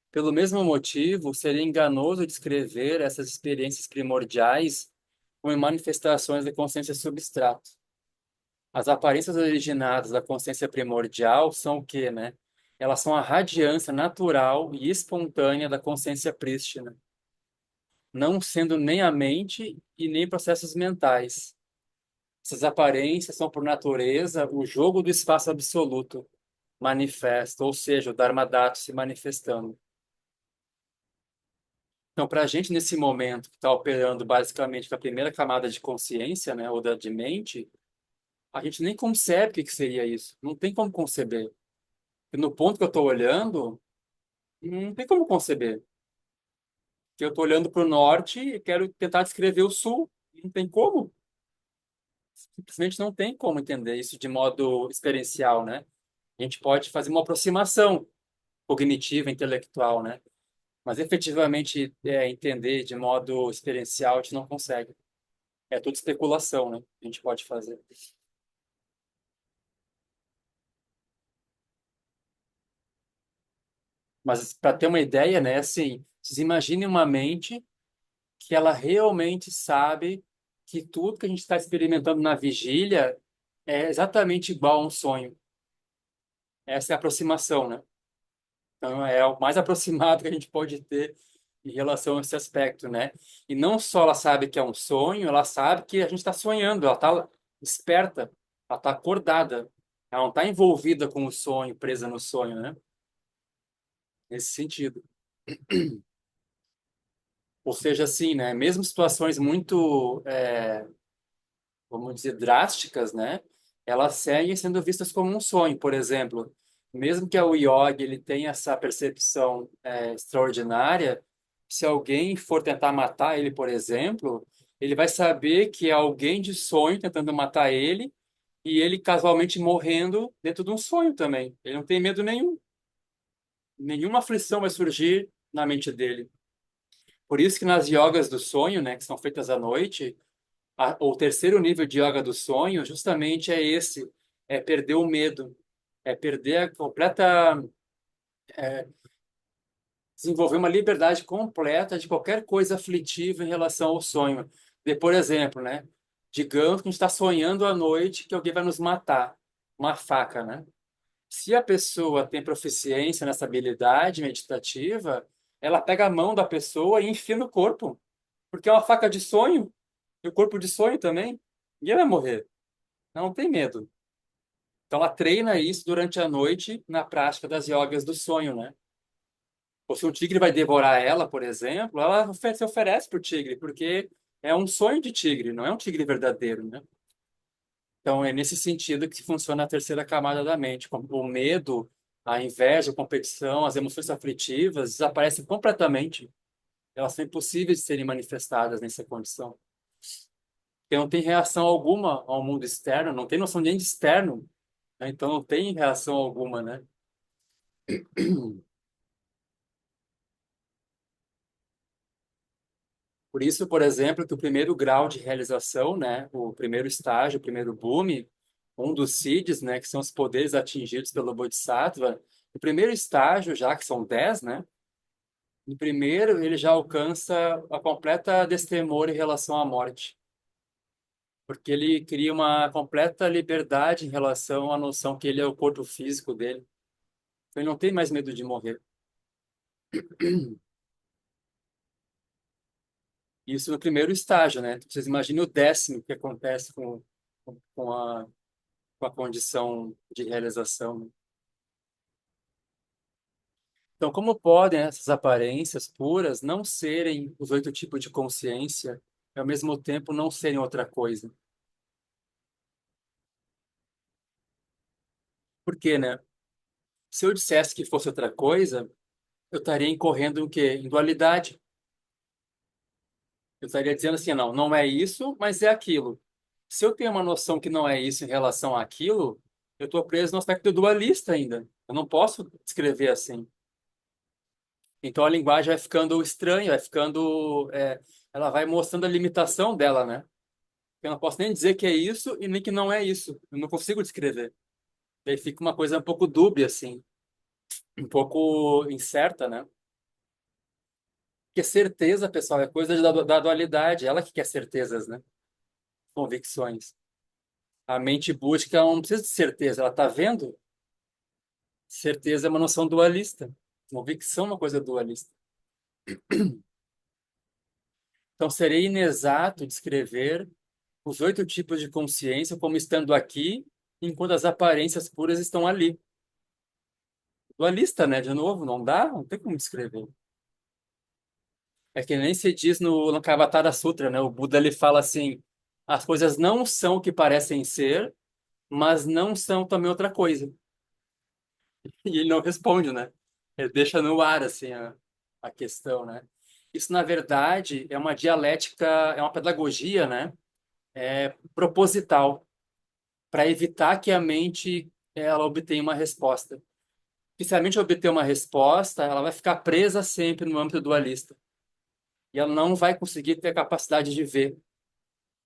Pelo mesmo motivo, seria enganoso descrever essas experiências primordiais como manifestações da consciência substrato. As aparências originadas da consciência primordial são o quê, né? Elas são a radiância natural e espontânea da consciência prístina, não sendo nem a mente e nem processos mentais. Essas aparências são, por natureza, o jogo do espaço absoluto manifesto, ou seja, o Dharmadhatu se manifestando. Então, para a gente, nesse momento, que está operando basicamente com a primeira camada de consciência, né, ou de mente, a gente nem concebe o que seria isso. Não tem como conceber. E no ponto que eu estou olhando, não tem como conceber. Que eu estou olhando para o norte e quero tentar descrever o sul. Não tem como. Simplesmente não tem como entender isso de modo experiencial, né? A gente pode fazer uma aproximação cognitiva, intelectual, né? Mas efetivamente entender de modo experiencial a gente não consegue. É tudo especulação, né? A gente pode fazer. Mas para ter uma ideia, né? Assim, vocês imaginem uma mente que ela realmente sabe que tudo que a gente está experimentando na vigília é exatamente igual a um sonho. Essa é a aproximação, né? Então, é o mais aproximado que a gente pode ter em relação a esse aspecto, né? E não só ela sabe que é um sonho, ela sabe que a gente está sonhando, ela está esperta, ela está acordada, ela não está envolvida com o sonho, presa no sonho, né? Nesse sentido. Ou seja, assim, né? Mesmo situações muito vamos dizer, drásticas, né? Elas seguem sendo vistas como um sonho. Por exemplo, mesmo que o yogi ele tenha essa percepção extraordinária, se alguém for tentar matar ele, por exemplo, ele vai saber que é alguém de sonho tentando matar ele e ele casualmente morrendo dentro de um sonho também. Ele não tem medo nenhum. Nenhuma aflição vai surgir na mente dele. Por isso que nas yogas do sonho, né, que são feitas à noite, o terceiro nível de yoga do sonho justamente é esse, é perder o medo, é perder a completa, desenvolver uma liberdade completa de qualquer coisa aflitiva em relação ao sonho. Por exemplo, né? Digamos que a gente está sonhando à noite que alguém vai nos matar, uma faca, né? Se a pessoa tem proficiência nessa habilidade meditativa, ela pega a mão da pessoa e enfia no corpo, porque é uma faca de sonho, e o corpo de sonho também, ninguém vai morrer. Não tem medo. Então ela treina isso durante a noite na prática das yogas do sonho, né? Ou se um tigre vai devorar ela, por exemplo, ela se oferece para o tigre, porque é um sonho de tigre, não é um tigre verdadeiro, né? Então é nesse sentido que funciona a terceira camada da mente. O medo, a inveja, a competição, as emoções aflitivas desaparecem completamente. Elas são impossíveis de serem manifestadas nessa condição. Porque não tem reação alguma ao mundo externo, não tem noção nem de externo, né? Então não tem reação alguma, né? Por isso, por exemplo, que o primeiro grau de realização, né, o primeiro estágio, o primeiro boom, um dos siddhis, né, que são os poderes atingidos pelo Bodhisattva, o primeiro estágio, já que são 10, né, no primeiro ele já alcança a completa destemor em relação à morte, porque ele cria uma completa liberdade em relação à noção que ele é o corpo físico dele. Então ele não tem mais medo de morrer. Isso no primeiro estágio, né? Vocês imaginem o décimo que acontece com com a condição de realização, né? Então, como podem essas aparências puras não serem os 8 tipos de consciência e, ao mesmo tempo, não serem outra coisa? Por quê, né? Se eu dissesse que fosse outra coisa, eu estaria incorrendo em quê? Em dualidade. Eu estaria dizendo assim, não, não é isso, mas é aquilo. Se eu tenho uma noção que não é isso em relação àquilo, eu estou preso no aspecto dualista ainda. Eu não posso descrever assim. Então a linguagem vai ficando estranha, vai ficando, ela vai mostrando a limitação dela, né? Eu não posso nem dizer que é isso e nem que não é isso. Eu não consigo descrever. Daí fica uma coisa um pouco dúbia, assim, um pouco incerta, né? Porque certeza, pessoal, é coisa da dualidade. Ela que quer certezas, né? Convicções. A mente búdica ela não precisa de certeza. Ela está vendo. Certeza é uma noção dualista. Convicção é uma coisa dualista. Então, seria inexato descrever os 8 tipos de consciência como estando aqui, enquanto as aparências puras estão ali. Dualista, né? De novo, não dá? Não tem como descrever. É que nem se diz no Lankavatara Sutra, né? O Buda ele fala assim: as coisas não são o que parecem ser, mas não são também outra coisa. E ele não responde, né? Ele deixa no ar assim a questão, né? Isso na verdade é uma dialética, é uma pedagogia, né? Proposital para evitar que a mente ela obtenha uma resposta. Porque se a mente obter uma resposta, ela vai ficar presa sempre no âmbito dualista e ela não vai conseguir ter a capacidade de ver.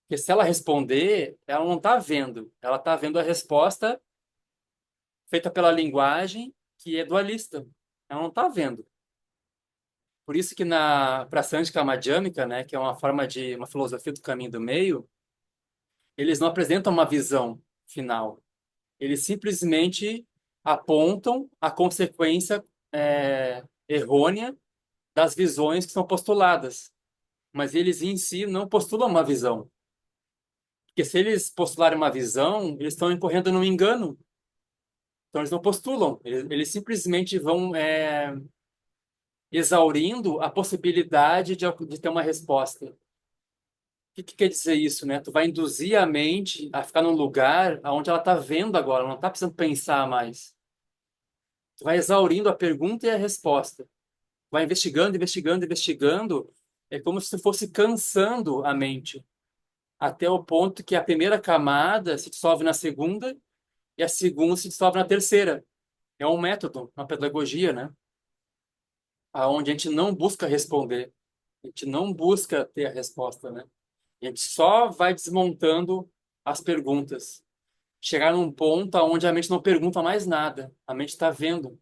Porque se ela responder, ela não está vendo. Ela está vendo a resposta feita pela linguagem, que é dualista. Ela não está vendo. Por isso que na Prasangika Madhyamika, né, que é uma forma de uma filosofia do caminho do meio, eles não apresentam uma visão final. Eles simplesmente apontam a consequência errônea das visões que são postuladas. Mas eles em si não postulam uma visão. Porque se eles postularem uma visão, eles estão incorrendo num engano. Então eles não postulam, eles simplesmente vão exaurindo a possibilidade de ter uma resposta. O que quer dizer isso, né? Tu vai induzir a mente a ficar num lugar onde ela está vendo agora, ela não está precisando pensar mais. Tu vai exaurindo a pergunta e a resposta. Vai investigando, investigando, investigando. É como se tu fosse cansando a mente, até o ponto que a primeira camada se dissolve na segunda e a segunda se dissolve na terceira. É um método, uma pedagogia, né? Aonde a gente não busca responder, a gente não busca ter a resposta, né? A gente só vai desmontando as perguntas. Chegar num ponto onde a mente não pergunta mais nada, a mente está vendo.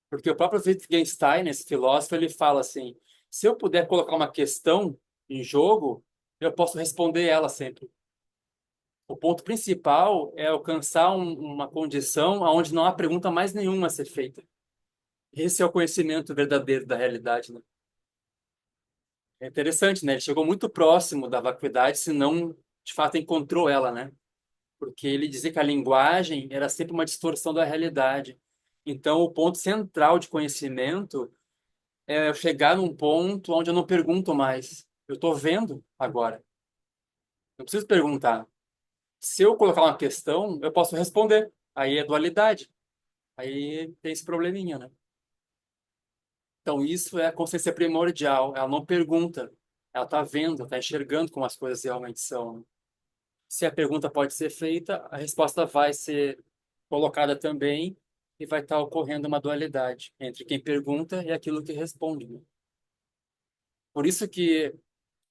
Porque o próprio Wittgenstein, esse filósofo, ele fala assim: se eu puder colocar uma questão em jogo, eu posso responder ela sempre. O ponto principal é alcançar uma condição onde não há pergunta mais nenhuma a ser feita. Esse é o conhecimento verdadeiro da realidade, né? É interessante, né? Ele chegou muito próximo da vacuidade, se não, de fato, encontrou ela, né? Porque ele dizia que a linguagem era sempre uma distorção da realidade. Então, o ponto central de conhecimento é eu chegar num ponto onde eu não pergunto mais. Eu estou vendo agora. Não preciso perguntar. Se eu colocar uma questão, eu posso responder. Aí é dualidade. Aí tem esse probleminha, né? Então, isso é a consciência primordial. Ela não pergunta. Ela está vendo, está enxergando como as coisas realmente são, né? Se a pergunta pode ser feita, a resposta vai ser colocada também e vai estar ocorrendo uma dualidade entre quem pergunta e aquilo que responde, né? Por isso que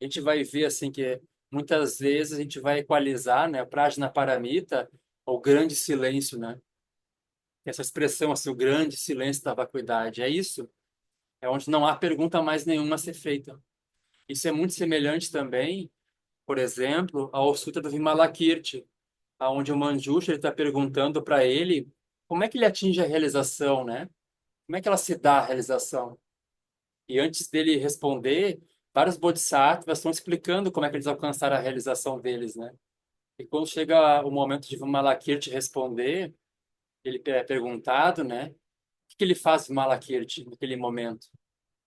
a gente vai ver assim que muitas vezes a gente vai equalizar, né, a Prajna Paramita, o grande silêncio, né? Essa expressão assim, o grande silêncio da vacuidade, é isso? É onde não há pergunta mais nenhuma a ser feita. Isso é muito semelhante também, por exemplo, ao Sutra do Vimalakirti, aonde o Manjushri está perguntando para ele como é que ele atinge a realização, né? Como é que ela se dá a realização? E antes dele responder, vários bodhisattvas estão explicando como é que eles alcançaram a realização deles, né? E quando chega o momento de Vimalakirti responder, ele é perguntado, né? O que ele faz Vimalakirti naquele momento?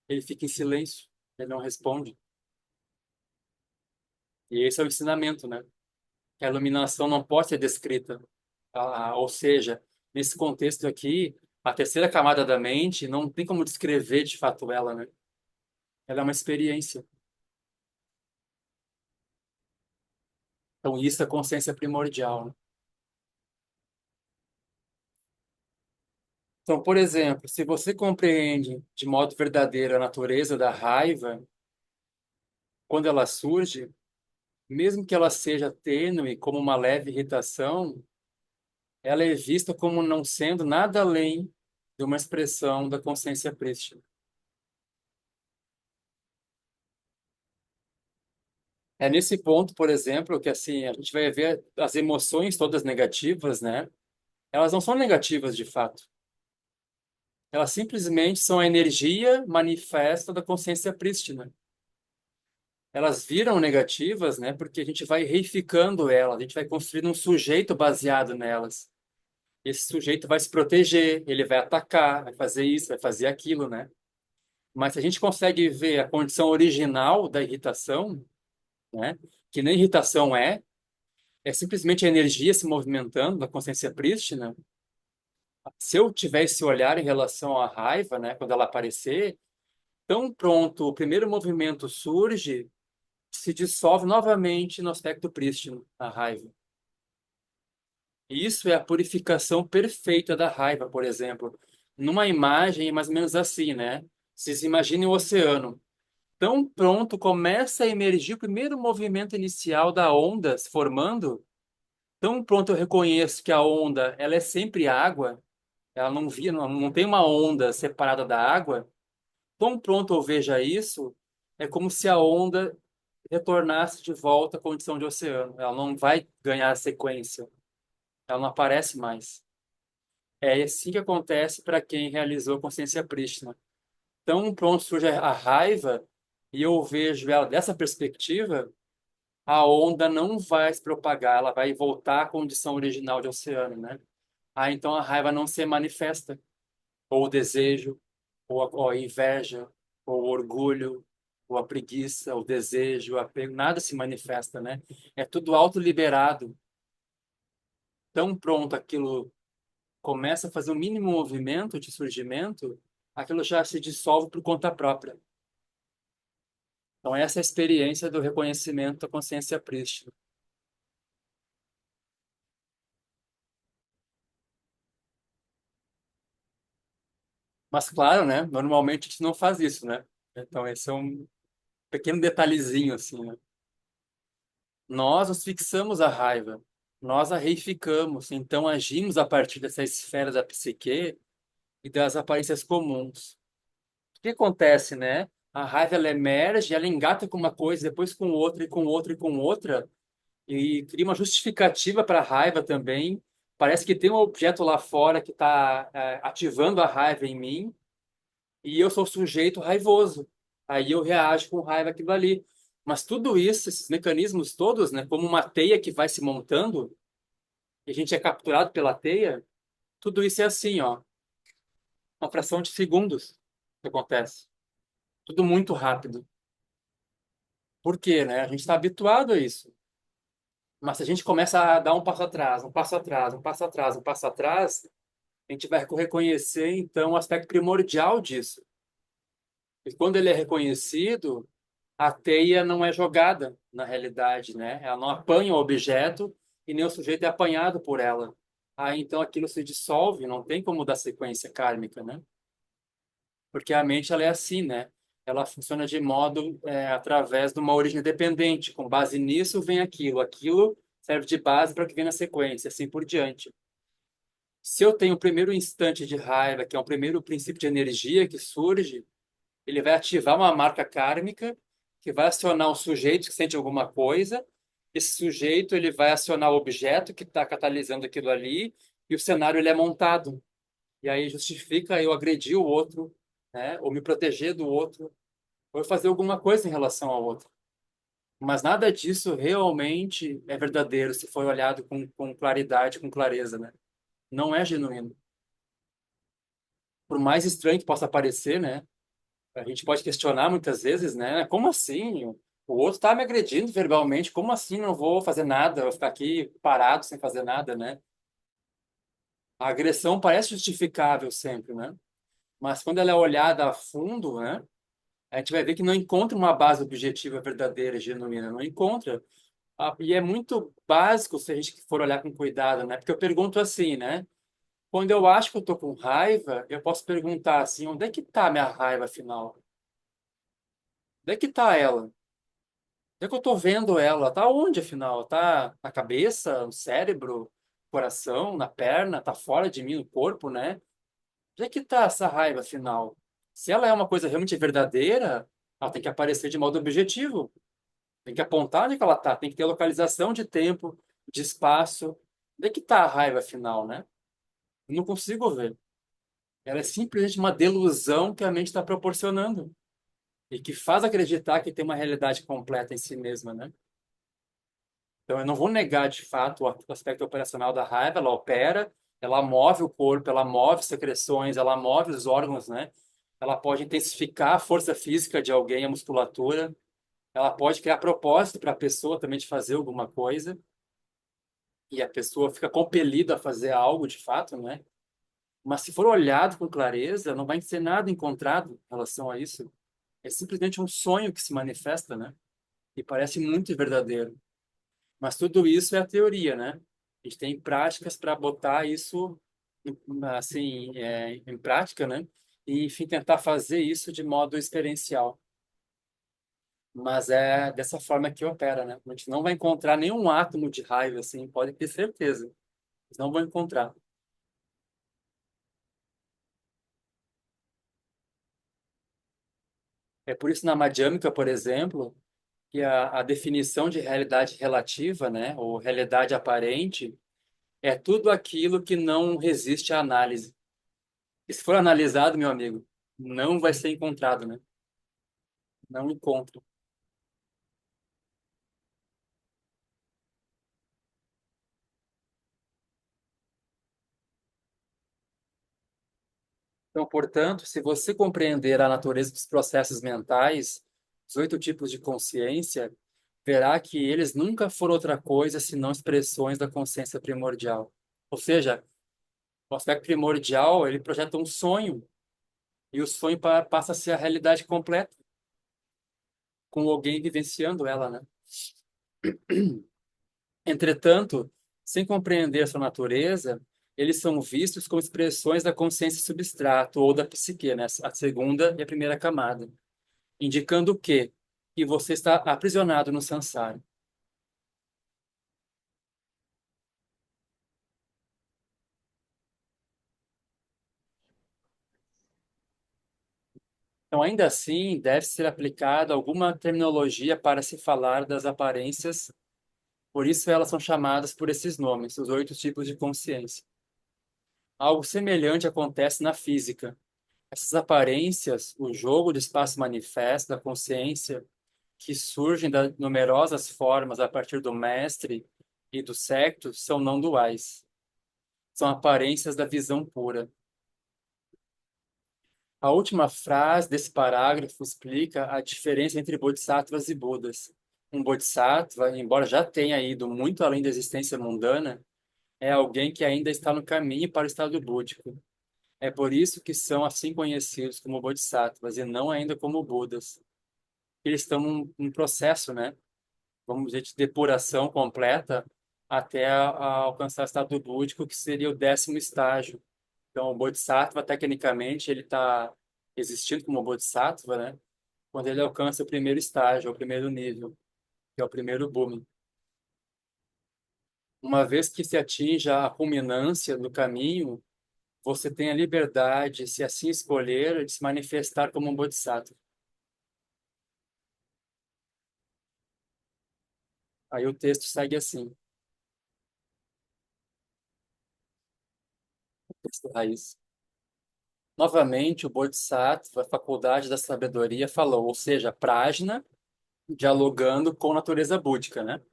Ele fica em silêncio, ele não responde. E esse é o ensinamento, né? Que a iluminação não pode ser descrita. Ou seja, nesse contexto aqui, a terceira camada da mente não tem como descrever de fato ela, né? Ela é uma experiência. Então, isso é consciência primordial, né? Então, por exemplo, se você compreende de modo verdadeiro a natureza da raiva, quando ela surge, mesmo que ela seja tênue, como uma leve irritação, ela é vista como não sendo nada além de uma expressão da consciência prístina. É nesse ponto, por exemplo, que assim, a gente vai ver as emoções todas negativas, né? Elas não são negativas de fato. Elas simplesmente são a energia manifesta da consciência prístina. Elas viram negativas, né? Porque a gente vai reificando elas, a gente vai construindo um sujeito baseado nelas. Esse sujeito vai se proteger, ele vai atacar, vai fazer isso, vai fazer aquilo, né? Mas se a gente consegue ver a condição original da irritação, né? Que nem irritação é simplesmente a energia se movimentando da consciência prístina. Se eu tiver esse olhar em relação à raiva, né? Quando ela aparecer, tão pronto, o primeiro movimento surge, se dissolve novamente no aspecto prístino, a raiva. E isso é a purificação perfeita da raiva, por exemplo. Numa imagem é mais ou menos assim, né? Vocês imaginem o oceano. Tão pronto começa a emergir o primeiro movimento inicial da onda se formando. Tão pronto eu reconheço que a onda, ela é sempre água. Ela não tem uma onda separada da água. Tão pronto eu veja isso, é como se a onda retornasse de volta à condição de oceano. Ela não vai ganhar sequência. Ela não aparece mais. É assim que acontece para quem realizou a consciência prístina. Então, pronto, surge a raiva e eu vejo ela dessa perspectiva, a onda não vai se propagar, ela vai voltar à condição original de oceano, né? Então a raiva não se manifesta, ou o desejo, ou a inveja, ou o orgulho, ou a preguiça, o desejo, o apego, nada se manifesta, né? É tudo autoliberado. Tão pronto aquilo começa a fazer um mínimo movimento de surgimento, aquilo já se dissolve por conta própria. Então, essa é a experiência do reconhecimento da consciência prístina. Mas, claro, né? Normalmente a gente não faz isso, né? Então, esse é um pequeno detalhezinho, assim, né? Nós nos fixamos a raiva, nós a reificamos, então agimos a partir dessa esfera da psique e das aparências comuns. O que acontece, né? A raiva, ela emerge, ela engata com uma coisa, depois com outra, e com outra, e com outra, e cria uma justificativa para a raiva também. Parece que tem um objeto lá fora que está ativando a raiva em mim e eu sou sujeito raivoso. Aí eu reajo com raiva aquilo ali. Mas tudo isso, esses mecanismos todos, né, como uma teia que vai se montando e a gente é capturado pela teia, tudo isso é assim, ó, uma fração de segundos que acontece. Tudo muito rápido. Por quê, né? A gente está habituado a isso. Mas se a gente começa a dar um passo atrás, um passo atrás, um passo atrás, um passo atrás, a gente vai reconhecer, então, o aspecto primordial disso. E quando ele é reconhecido, a teia não é jogada, na realidade, né? Ela não apanha o objeto e nem o sujeito é apanhado por ela. Aí, então, aquilo se dissolve, não tem como dar sequência kármica, né? Porque a mente, ela é assim, né? ela funciona de modo através de uma origem dependente. Com base nisso vem aquilo. Aquilo serve de base para o que vem na sequência, assim por diante. Se eu tenho o primeiro instante de raiva, que é o primeiro princípio de energia que surge, ele vai ativar uma marca kármica que vai acionar o sujeito que sente alguma coisa. Esse sujeito ele vai acionar o objeto que está catalisando aquilo ali e o cenário ele é montado. E aí justifica eu agredir o outro, né? Ou me proteger do outro, ou eu fazer alguma coisa em relação ao outro. Mas nada disso realmente é verdadeiro se for olhado com claridade, com clareza, né? Não é genuíno. Por mais estranho que possa parecer, né? A gente pode questionar muitas vezes, né? Como assim? O outro está me agredindo verbalmente. Como assim não vou fazer nada? Eu vou ficar aqui parado sem fazer nada, né? A agressão parece justificável sempre, né? Mas quando ela é olhada a fundo, né? A gente vai ver que não encontra uma base objetiva verdadeira, genuína. Não encontra. E é muito básico se a gente for olhar com cuidado, né? Porque eu pergunto assim, né? Quando eu acho que eu tô com raiva, eu posso perguntar assim, onde é que tá a minha raiva afinal? Onde é que tá ela? Onde é que eu tô vendo ela? Tá onde afinal? Tá na cabeça, no cérebro, coração, na perna? Tá fora de mim, no corpo, né? Onde é que tá essa raiva afinal? Se ela é uma coisa realmente verdadeira, ela tem que aparecer de modo objetivo. Tem que apontar onde é que ela tá. Tem que ter localização de tempo, de espaço. Onde é que tá a raiva afinal, né? Eu não consigo ver. Ela é simplesmente uma delusão que a mente está proporcionando e que faz acreditar que tem uma realidade completa em si mesma, né? Então, eu não vou negar de fato o aspecto operacional da raiva. Ela opera, ela move o corpo, ela move secreções, ela move os órgãos, né? Ela pode intensificar a força física de alguém, a musculatura. Ela pode criar propósito para a pessoa também de fazer alguma coisa e a pessoa fica compelida a fazer algo de fato, né? Mas se for olhado com clareza, não vai ser nada encontrado em relação a isso. É simplesmente um sonho que se manifesta, né? E parece muito verdadeiro. Mas tudo isso é a teoria, né? A gente tem práticas para botar isso assim, em prática, né? E, enfim, tentar fazer isso de modo experiencial. Mas é dessa forma que opera, né? A gente não vai encontrar nenhum átomo de raiva, assim, pode ter certeza. Eles não vão encontrar. É por isso na Madhyamika, por exemplo, que a definição de realidade relativa, né, ou realidade aparente, é tudo aquilo que não resiste à análise. E se for analisado, meu amigo, não vai ser encontrado, né? Não encontra. Então, portanto, se você compreender a natureza dos processos mentais, os 8 tipos de consciência, verá que eles nunca foram outra coisa senão expressões da consciência primordial. Ou seja, o aspecto primordial, ele projeta um sonho, e o sonho passa a ser a realidade completa, com alguém vivenciando ela, né? Entretanto, sem compreender sua natureza, eles são vistos como expressões da consciência substrato ou da psique, né? A segunda e a primeira camada, indicando o quê? Que você está aprisionado no samsara. Então, ainda assim, deve ser aplicada alguma terminologia para se falar das aparências, por isso elas são chamadas por esses nomes, os 8 tipos de consciência. Algo semelhante acontece na física. Essas aparências, o jogo de espaço manifesto da consciência, que surgem das numerosas formas a partir do mestre e do secto, são não duais. São aparências da visão pura. A última frase desse parágrafo explica a diferença entre bodhisattvas e budas. Um bodhisattva, embora já tenha ido muito além da existência mundana, é alguém que ainda está no caminho para o estado búdico. É por isso que são assim conhecidos como bodhisattvas e não ainda como budas. Eles estão num processo, né? Vamos dizer, de depuração completa até a alcançar o estado búdico, que seria o 10º estágio. Então, o Bodhisattva, tecnicamente, ele está existindo como Bodhisattva, né? quando ele alcança o primeiro estágio, o primeiro nível, que é o primeiro boom. Uma vez que se atinja a culminância do caminho, você tem a liberdade, se assim escolher, de se manifestar como um bodhisattva. Aí o texto segue assim, o texto raiz. Novamente, o Bodhisattva, a faculdade da sabedoria, falou, ou seja, Prajna, dialogando com a natureza búdica, né?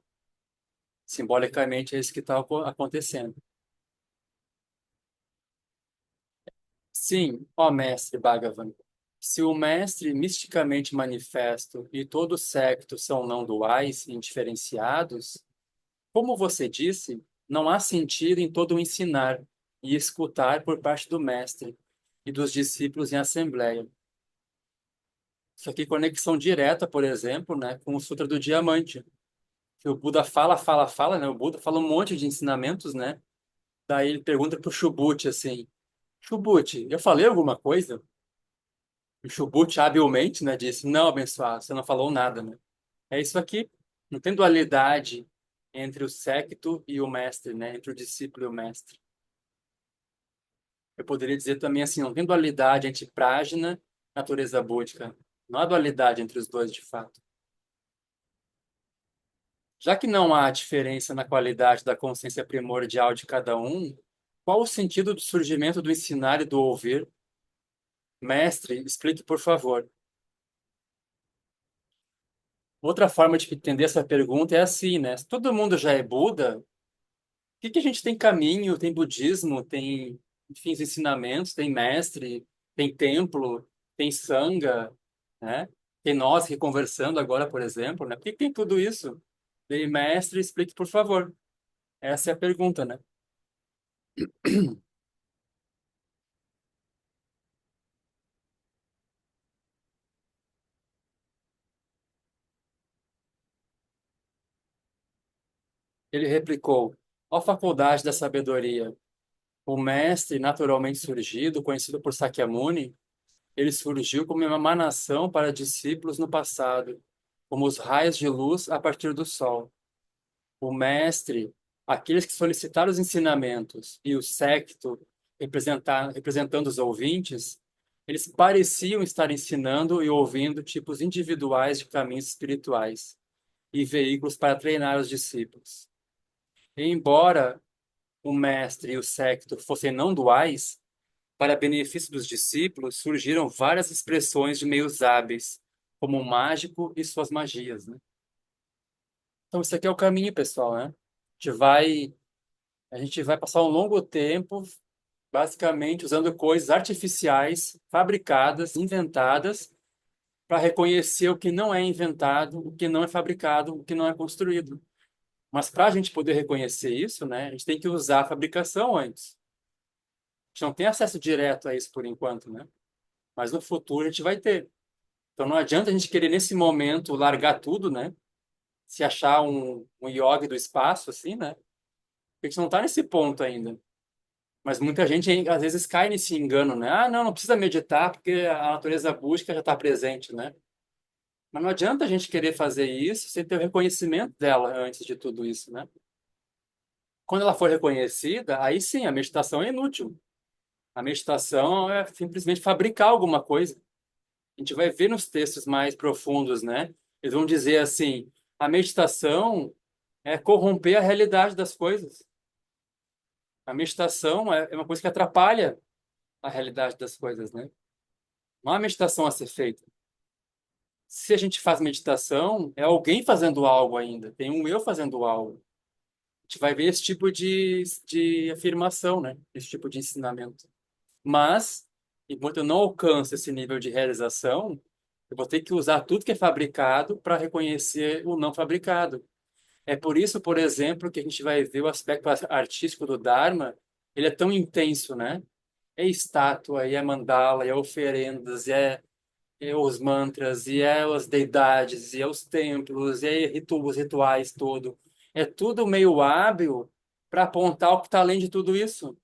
Simbolicamente é isso que está acontecendo. Sim, ó mestre Bhagavan, se o mestre misticamente manifesto e todo o secto são não duais e indiferenciados, como você disse, não há sentido em todo o ensinar e escutar por parte do mestre e dos discípulos em assembleia. Isso aqui é conexão direta, por exemplo, né, com o Sutra do Diamante, que o Buda fala, né? O Buda fala um monte de ensinamentos, né? Daí ele pergunta pro Subhuti assim, Subhuti, eu falei alguma coisa? O Subhuti habilmente, né, disse, não, abençoado, você não falou nada, né? É isso aqui. Não tem dualidade entre o séquito e o mestre, né? Entre o discípulo e o mestre. Eu poderia dizer também assim, não tem dualidade entre Prajna e natureza búdica. Não há dualidade entre os dois, de fato. Já que não há diferença na qualidade da consciência primordial de cada um, qual o sentido do surgimento do ensinar e do ouvir? Mestre, explique, por favor. Outra forma de entender essa pergunta é assim, né? Se todo mundo já é Buda, que a gente tem caminho, tem budismo, tem, enfim, os ensinamentos, tem mestre, tem templo, tem sangha, né? Tem nós aqui conversando agora, por exemplo, né? Por que tem tudo isso? E mestre, explique, por favor. Essa é a pergunta, né? Ele replicou: Ó faculdade da sabedoria, o mestre naturalmente surgido, conhecido por Sakyamuni, ele surgiu como uma emanação para discípulos no passado, como os raios de luz a partir do sol. O mestre, aqueles que solicitaram os ensinamentos e o séquito representando os ouvintes, eles pareciam estar ensinando e ouvindo tipos individuais de caminhos espirituais e veículos para treinar os discípulos. E embora o mestre e o séquito fossem não duais, para benefício dos discípulos surgiram várias expressões de meios hábeis, como o mágico e suas magias, né? Então, isso aqui é o caminho, pessoal, né? A gente vai passar um longo tempo, basicamente, usando coisas artificiais, fabricadas, inventadas, para reconhecer o que não é inventado, o que não é fabricado, o que não é construído. Mas para a gente poder reconhecer isso, né, a gente tem que usar a fabricação antes. A gente não tem acesso direto a isso por enquanto, né? Mas no futuro a gente vai ter. Então não adianta a gente querer nesse momento largar tudo, né? Se achar um yogi do espaço, assim, né? Porque a gente não está nesse ponto ainda. Mas muita gente às vezes cai nesse engano, né? Ah, não, não precisa meditar porque a natureza búdica já está presente, né? Mas não adianta a gente querer fazer isso sem ter o reconhecimento dela antes de tudo isso, né? Quando ela for reconhecida, aí sim, a meditação é inútil. A meditação é simplesmente fabricar alguma coisa. A gente vai ver nos textos mais profundos, né? Eles vão dizer assim: a meditação é corromper a realidade das coisas. A meditação é uma coisa que atrapalha a realidade das coisas, né? Não há meditação a ser feita. Se a gente faz meditação, é alguém fazendo algo ainda, tem um eu fazendo algo. A gente vai ver esse tipo de afirmação, né? Esse tipo de ensinamento. Mas, enquanto eu não alcanço esse nível de realização, eu vou ter que usar tudo que é fabricado para reconhecer o não fabricado. É por isso, por exemplo, que a gente vai ver o aspecto artístico do Dharma, ele é tão intenso, né? É estátua, e é mandala, e é oferendas, e é os mantras, e é as deidades, e é os templos, e é os rituais todo. É tudo meio hábil para apontar o que está além de tudo isso.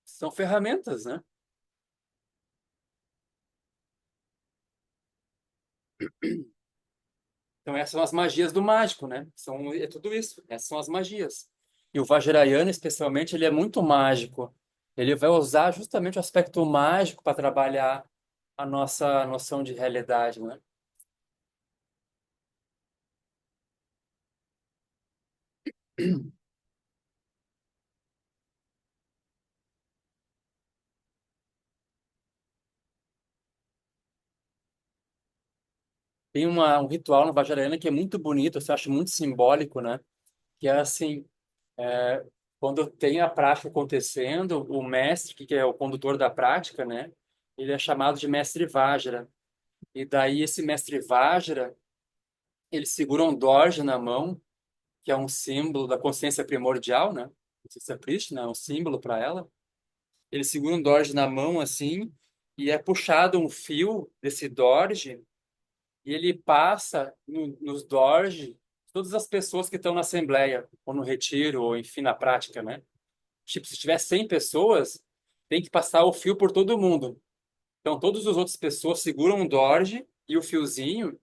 São ferramentas, né? Então, essas são as magias do mágico, né? É tudo isso. Essas são as magias. E o Vajrayana, especialmente, ele é muito mágico. Ele vai usar justamente o aspecto mágico para trabalhar a nossa noção de realidade, né? Tem um ritual no Vajrayana que é muito bonito, eu acho muito simbólico, né? Que é assim, é, quando tem a prática acontecendo, o mestre, que é o condutor da prática, né? Ele é chamado de mestre Vajra. E daí esse mestre Vajra, ele segura um dorje na mão, que é um símbolo da consciência primordial, né? Consciência Krishna, é um símbolo para ela. Ele segura um dorje na mão assim, e é puxado um fio desse dorje, e ele passa nos dorje todas as pessoas que estão na assembleia, ou no retiro, ou enfim, na prática, né? Tipo, se tiver 100 pessoas, tem que passar o fio por todo mundo. Então, todas as outras pessoas seguram um dorje e o fiozinho.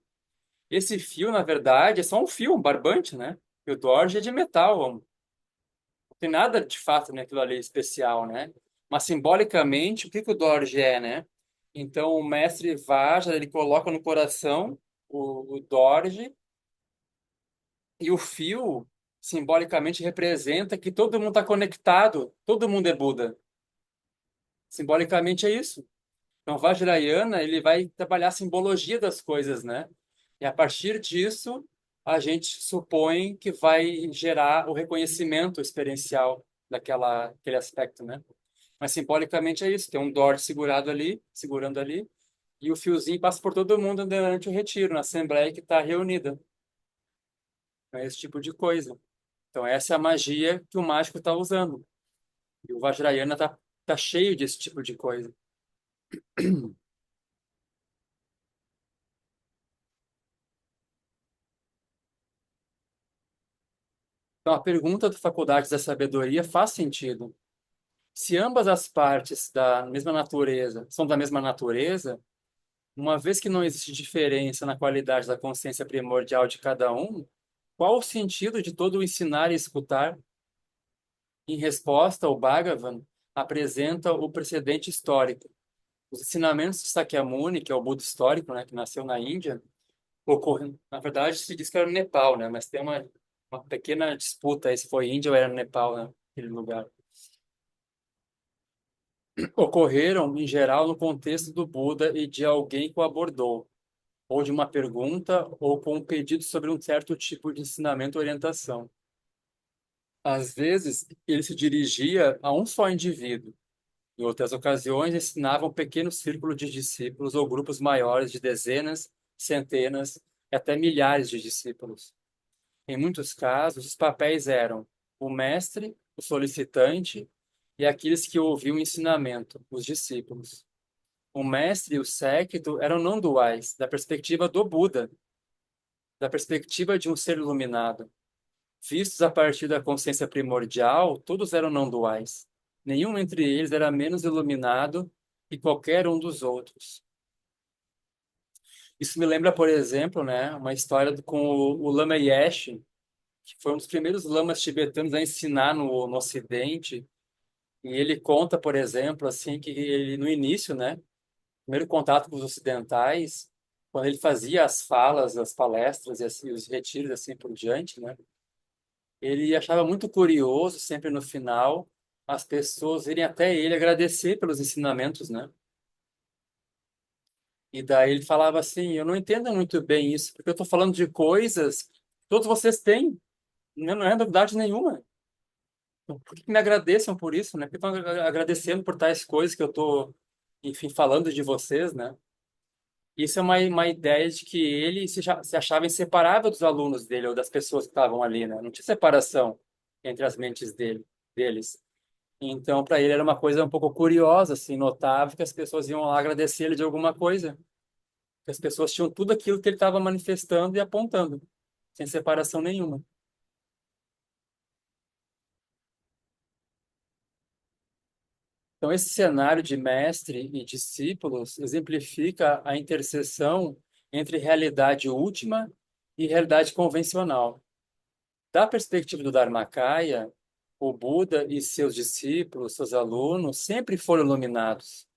Esse fio, na verdade, é só um fio, um barbante, né? E o dorje é de metal, não tem nada de fato naquilo ali especial, né? Mas simbolicamente, o que que o dorje é, né? Então, o mestre Vajra, ele coloca no coração o dorje e o fio simbolicamente representa que todo mundo está conectado, todo mundo é Buda. Simbolicamente é isso. Então, Vajrayana, ele vai trabalhar a simbologia das coisas, né? E a partir disso, a gente supõe que vai gerar o reconhecimento experiencial aquele aspecto, né? Mas simbolicamente é isso, tem um Dort segurado ali, segurando ali, e o fiozinho passa por todo mundo durante o retiro, na assembleia que está reunida. Então, é esse tipo de coisa. Então, essa é a magia que o mágico está usando. E o Vajrayana tá cheio desse tipo de coisa. Então, a pergunta do Faculdades da Sabedoria faz sentido. Se ambas as partes da mesma natureza são da mesma natureza, uma vez que não existe diferença na qualidade da consciência primordial de cada um, qual o sentido de todo o ensinar e escutar? Em resposta, o Bhagavan apresenta o precedente histórico. Os ensinamentos de Sakyamuni, que é o Buda histórico, né, que nasceu na Índia, ocorrem, na verdade, se diz que era no Nepal, né, mas tem uma pequena disputa aí se foi Índia ou era no Nepal, né, aquele lugar. Ocorreram, em geral, no contexto do Buda e de alguém que o abordou, ou de uma pergunta, ou com um pedido sobre um certo tipo de ensinamento ou orientação. Às vezes, ele se dirigia a um só indivíduo. Em outras ocasiões, ensinava um pequeno círculo de discípulos ou grupos maiores de dezenas, centenas e até milhares de discípulos. Em muitos casos, os papéis eram o mestre, o solicitante e aqueles que ouviam o ensinamento, os discípulos. O mestre e o séquito eram não duais, da perspectiva do Buda, da perspectiva de um ser iluminado. Vistos a partir da consciência primordial, todos eram não duais. Nenhum entre eles era menos iluminado que qualquer um dos outros. Isso me lembra, por exemplo, né, uma história com o Lama Yeshe, que foi um dos primeiros lamas tibetanos a ensinar no Ocidente. E ele conta, por exemplo, assim, que ele, no início, né, primeiro contato com os ocidentais, quando ele fazia as falas, as palestras e assim, os retiros assim por diante, né? Ele achava muito curioso, sempre no final, as pessoas irem até ele agradecer pelos ensinamentos, né? E daí ele falava assim: Eu não entendo muito bem isso, porque eu estou falando de coisas que todos vocês têm, não é novidade nenhuma. Então, por que me agradeçam por isso, né? Por que estão agradecendo por tais coisas que eu estou, enfim, falando de vocês, né? Isso é uma ideia de que ele se achava inseparável dos alunos dele ou das pessoas que estavam ali, né? Não tinha separação entre as mentes deles. Então, para ele era uma coisa um pouco curiosa, assim, notável que as pessoas iam lá agradecer ele de alguma coisa, que as pessoas tinham tudo aquilo que ele estava manifestando e apontando, sem separação nenhuma. Então, esse cenário de mestre e discípulos exemplifica a interseção entre realidade última e realidade convencional. Da perspectiva do Dharmakaya, o Buda e seus discípulos, seus alunos, sempre foram iluminados.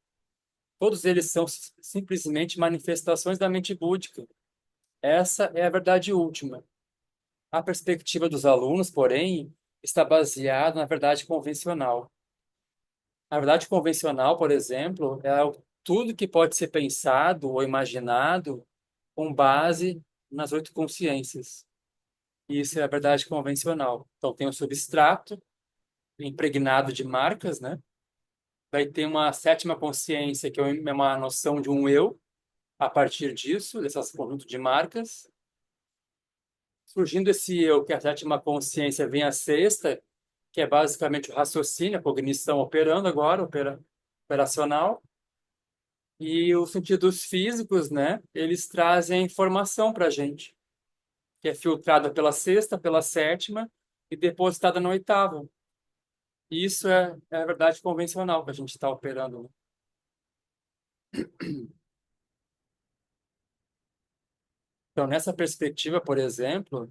Todos eles são simplesmente manifestações da mente búdica. Essa é a verdade última. A perspectiva dos alunos, porém, está baseada na verdade convencional. A verdade convencional, por exemplo, é tudo que pode ser pensado ou imaginado com base nas oito consciências. Isso é a verdade convencional. Então, tem um substrato impregnado de marcas, né? Daí tem uma sétima consciência, que é uma noção de um eu, a partir disso, dessas conjunto de marcas. Surgindo esse eu, que é a sétima consciência, vem a sexta, que é basicamente o raciocínio, a cognição operando agora, operacional. E os sentidos físicos, né? Eles trazem a informação para a gente, que é filtrada pela sexta, pela sétima e depositada na oitava. Isso é a verdade convencional que a gente está operando, né? Então, nessa perspectiva, por exemplo,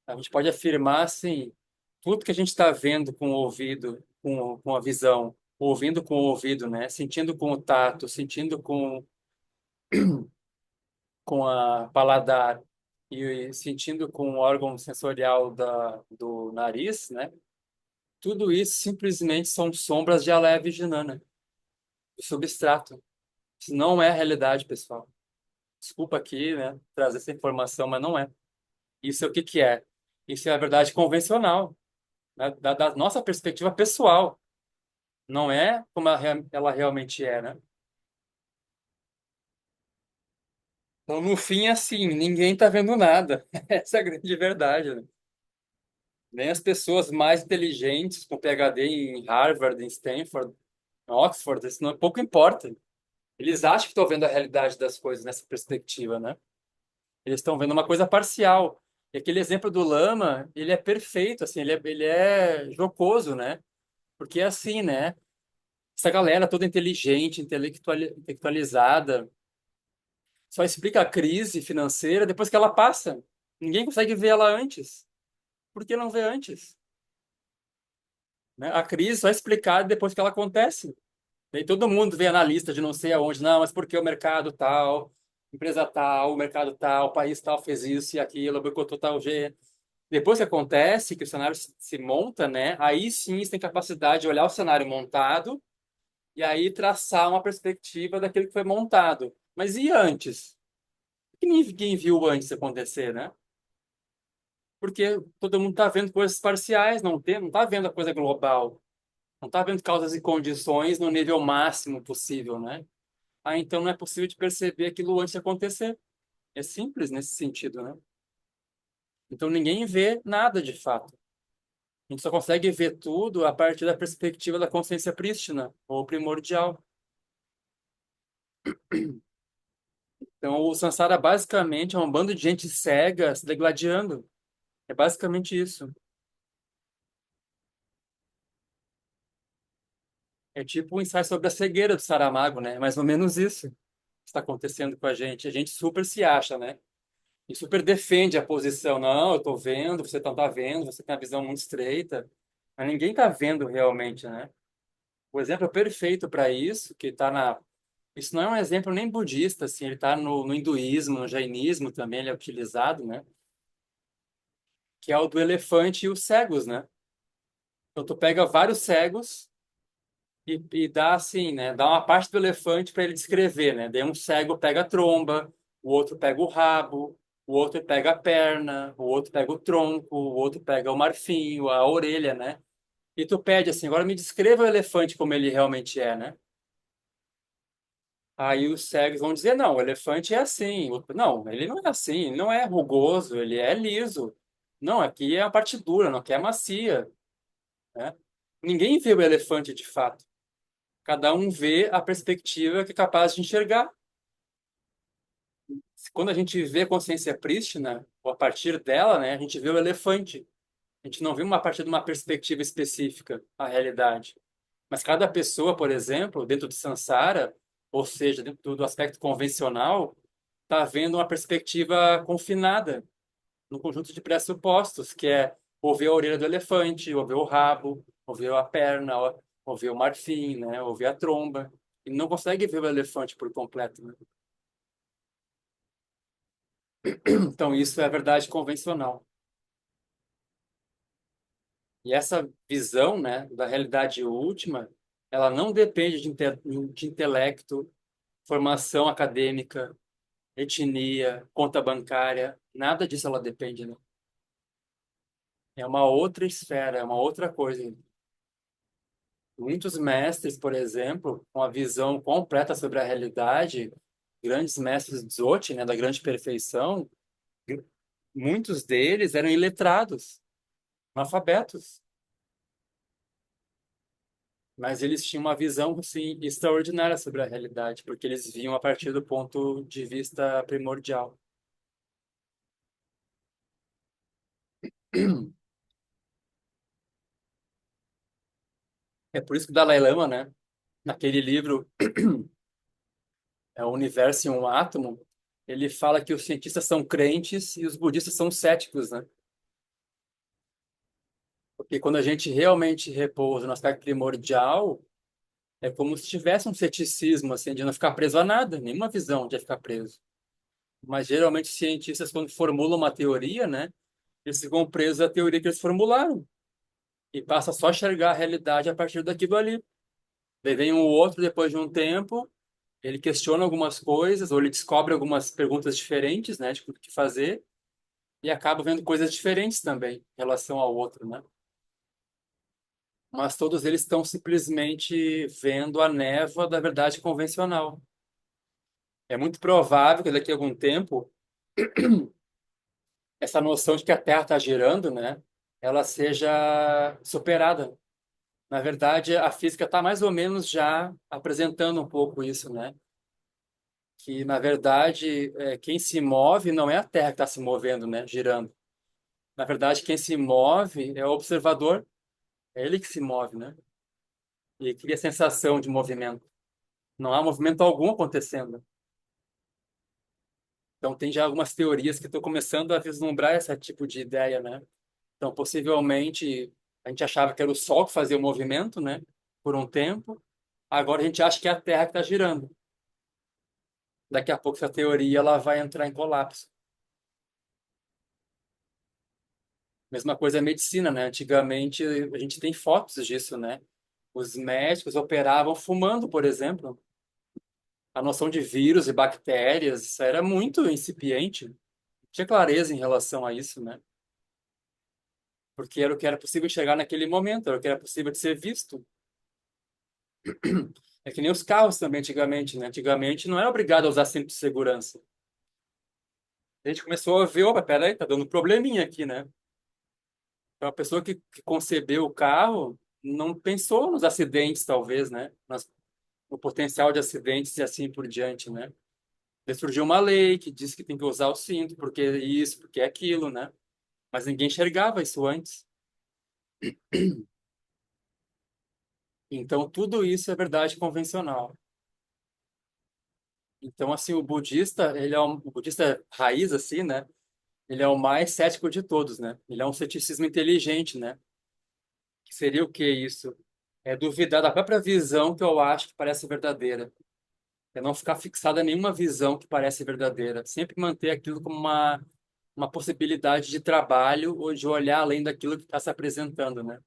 a gente pode afirmar assim, tudo que a gente está vendo com o ouvido, com a visão, ouvindo com o ouvido, né? Sentindo com o tato, sentindo com a paladar e sentindo com o órgão sensorial do nariz, né? Tudo isso simplesmente são sombras de Alaya Vijnana, do substrato. Isso não é a realidade, pessoal. Desculpa aqui, né, trazer essa informação, mas não é. Isso é o que que é? Isso é a verdade convencional, né, da nossa perspectiva pessoal. Não é como ela realmente é, né? Então, no fim, é assim, ninguém está vendo nada. Essa é a grande verdade, né? Nem as pessoas mais inteligentes, com PhD em Harvard, em Stanford, em Oxford, isso não pouco importa. Eles acham que estão vendo a realidade das coisas nessa perspectiva, né? Eles estão vendo uma coisa parcial. E aquele exemplo do lama, ele é perfeito, assim, ele é jocoso, né? Porque é assim, né? Essa galera toda inteligente, intelectualizada, só explica a crise financeira depois que ela passa. Ninguém consegue ver ela antes. Por que não vê antes? Né? A crise só é explicada depois que ela acontece. E todo mundo vê analista de não sei aonde, não, mas porque o mercado tal, empresa tal, o mercado tal, o país tal fez isso e aquilo, boicotou tal G. Depois que acontece, que o cenário se monta, né? Aí sim você tem capacidade de olhar o cenário montado e aí traçar uma perspectiva daquilo que foi montado. Mas e antes? Que ninguém viu antes acontecer, né? Porque todo mundo está vendo coisas parciais, não tá vendo a coisa global, não está vendo causas e condições no nível máximo possível, né? Ah, então não é possível de perceber aquilo antes de acontecer. É simples nesse sentido, né? Então ninguém vê nada de fato. A gente só consegue ver tudo a partir da perspectiva da consciência prístina, ou primordial. Então o samsara basicamente é um bando de gente cega se degladiando. É basicamente isso. É tipo um ensaio sobre a cegueira do Saramago, né? É mais ou menos isso que está acontecendo com a gente. A gente super se acha, né? E super defende a posição. Não, eu tô vendo, você não tá vendo, você tem a visão muito estreita. Mas ninguém tá vendo realmente, né? O exemplo perfeito para isso, que está na... Isso não é um exemplo nem budista, assim, ele está no hinduísmo, no jainismo também, ele é utilizado, né? Que é o do elefante e os cegos, né? Então, tu pega vários cegos e dá assim, né? Dá uma parte do elefante para ele descrever, né? Daí um cego pega a tromba, o outro pega o rabo, o outro pega a perna, o outro pega o tronco, o outro pega o marfim, a orelha, né? E tu pede assim, agora me descreva o elefante como ele realmente é, né? Aí os cegos vão dizer, não, o elefante é assim. Não, ele não é assim, ele não é rugoso, ele é liso. Não, aqui é a parte dura, não aqui é macia, né? Ninguém vê o elefante de fato. Cada um vê a perspectiva que é capaz de enxergar. Quando a gente vê a consciência prístina, ou a partir dela, né, a gente vê o elefante. A gente não vê uma partir de uma perspectiva específica a realidade. Mas cada pessoa, por exemplo, dentro de Sansara, ou seja, dentro do aspecto convencional, está vendo uma perspectiva confinada no conjunto de pressupostos, que é ou ver a orelha do elefante, ou ver o rabo, ou ver a perna, ou ver o marfim, né? Ou ver a tromba. E não consegue ver o elefante por completo, né? Então, isso é a verdade convencional. E essa visão, né, da realidade última, ela não depende de intelecto, formação acadêmica, etnia, conta bancária, nada disso ela depende, né? É uma outra esfera, é uma outra coisa. Muitos mestres, por exemplo, com a visão completa sobre a realidade, grandes mestres Dzogchen, né, da grande perfeição, muitos deles eram iletrados, analfabetos, mas eles tinham uma visão assim extraordinária sobre a realidade, porque eles viam a partir do ponto de vista primordial. É por isso que o Dalai Lama, né, naquele livro O Universo em um Átomo, ele fala que os cientistas são crentes e os budistas são céticos, né? Porque quando a gente realmente repousa no aspecto primordial, é como se tivesse um ceticismo, assim, de não ficar preso a nada, nenhuma visão de ficar preso. Mas geralmente os cientistas, quando formulam uma teoria, né, eles ficam presos à teoria que eles formularam e passa só a enxergar a realidade a partir daquilo ali. Daí vem um outro depois de um tempo, ele questiona algumas coisas ou ele descobre algumas perguntas diferentes, né, de o que fazer e acaba vendo coisas diferentes também em relação ao outro, né? Mas todos eles estão simplesmente vendo a névoa da verdade convencional. É muito provável que daqui a algum tempo essa noção de que a Terra está girando, né, ela seja superada. Na verdade, a física está mais ou menos já apresentando um pouco isso, né? Que na verdade quem se move não é a Terra que está se movendo, né, girando. Na verdade, quem se move é o observador, é ele que se move, né? E cria a sensação de movimento. Não há movimento algum acontecendo. Então, tem já algumas teorias que estão começando a vislumbrar esse tipo de ideia, né? Então, possivelmente, a gente achava que era o Sol que fazia o movimento, né? Por um tempo. Agora a gente acha que é a Terra que está girando. Daqui a pouco essa teoria ela vai entrar em colapso. Mesma coisa a medicina, né? Antigamente, a gente tem fotos disso, né? Os médicos operavam fumando, por exemplo. A noção de vírus e bactérias, isso era muito incipiente. Não tinha clareza em relação a isso, né? Porque era o que era possível enxergar naquele momento, era o que era possível de ser visto. É que nem os carros também antigamente, né? Antigamente não era obrigado a usar cinto de segurança. A gente começou a ver, opa, peraí, tá dando um probleminha aqui, né? Então a pessoa que concebeu o carro não pensou nos acidentes, talvez, né? No potencial de acidentes e assim por diante, né? Daí surgiu uma lei que diz que tem que usar o cinto, porque isso, porque aquilo, né? Mas ninguém enxergava isso antes. Então, tudo isso é verdade convencional. Então, assim, o budista raiz, assim, né? Ele é o mais cético de todos, né? Ele é um ceticismo inteligente, né? Que seria o que isso? É duvidar da própria visão que eu acho que parece verdadeira. É não ficar fixado em nenhuma visão que parece verdadeira. Sempre manter aquilo como uma possibilidade de trabalho ou de olhar além daquilo que está se apresentando, né?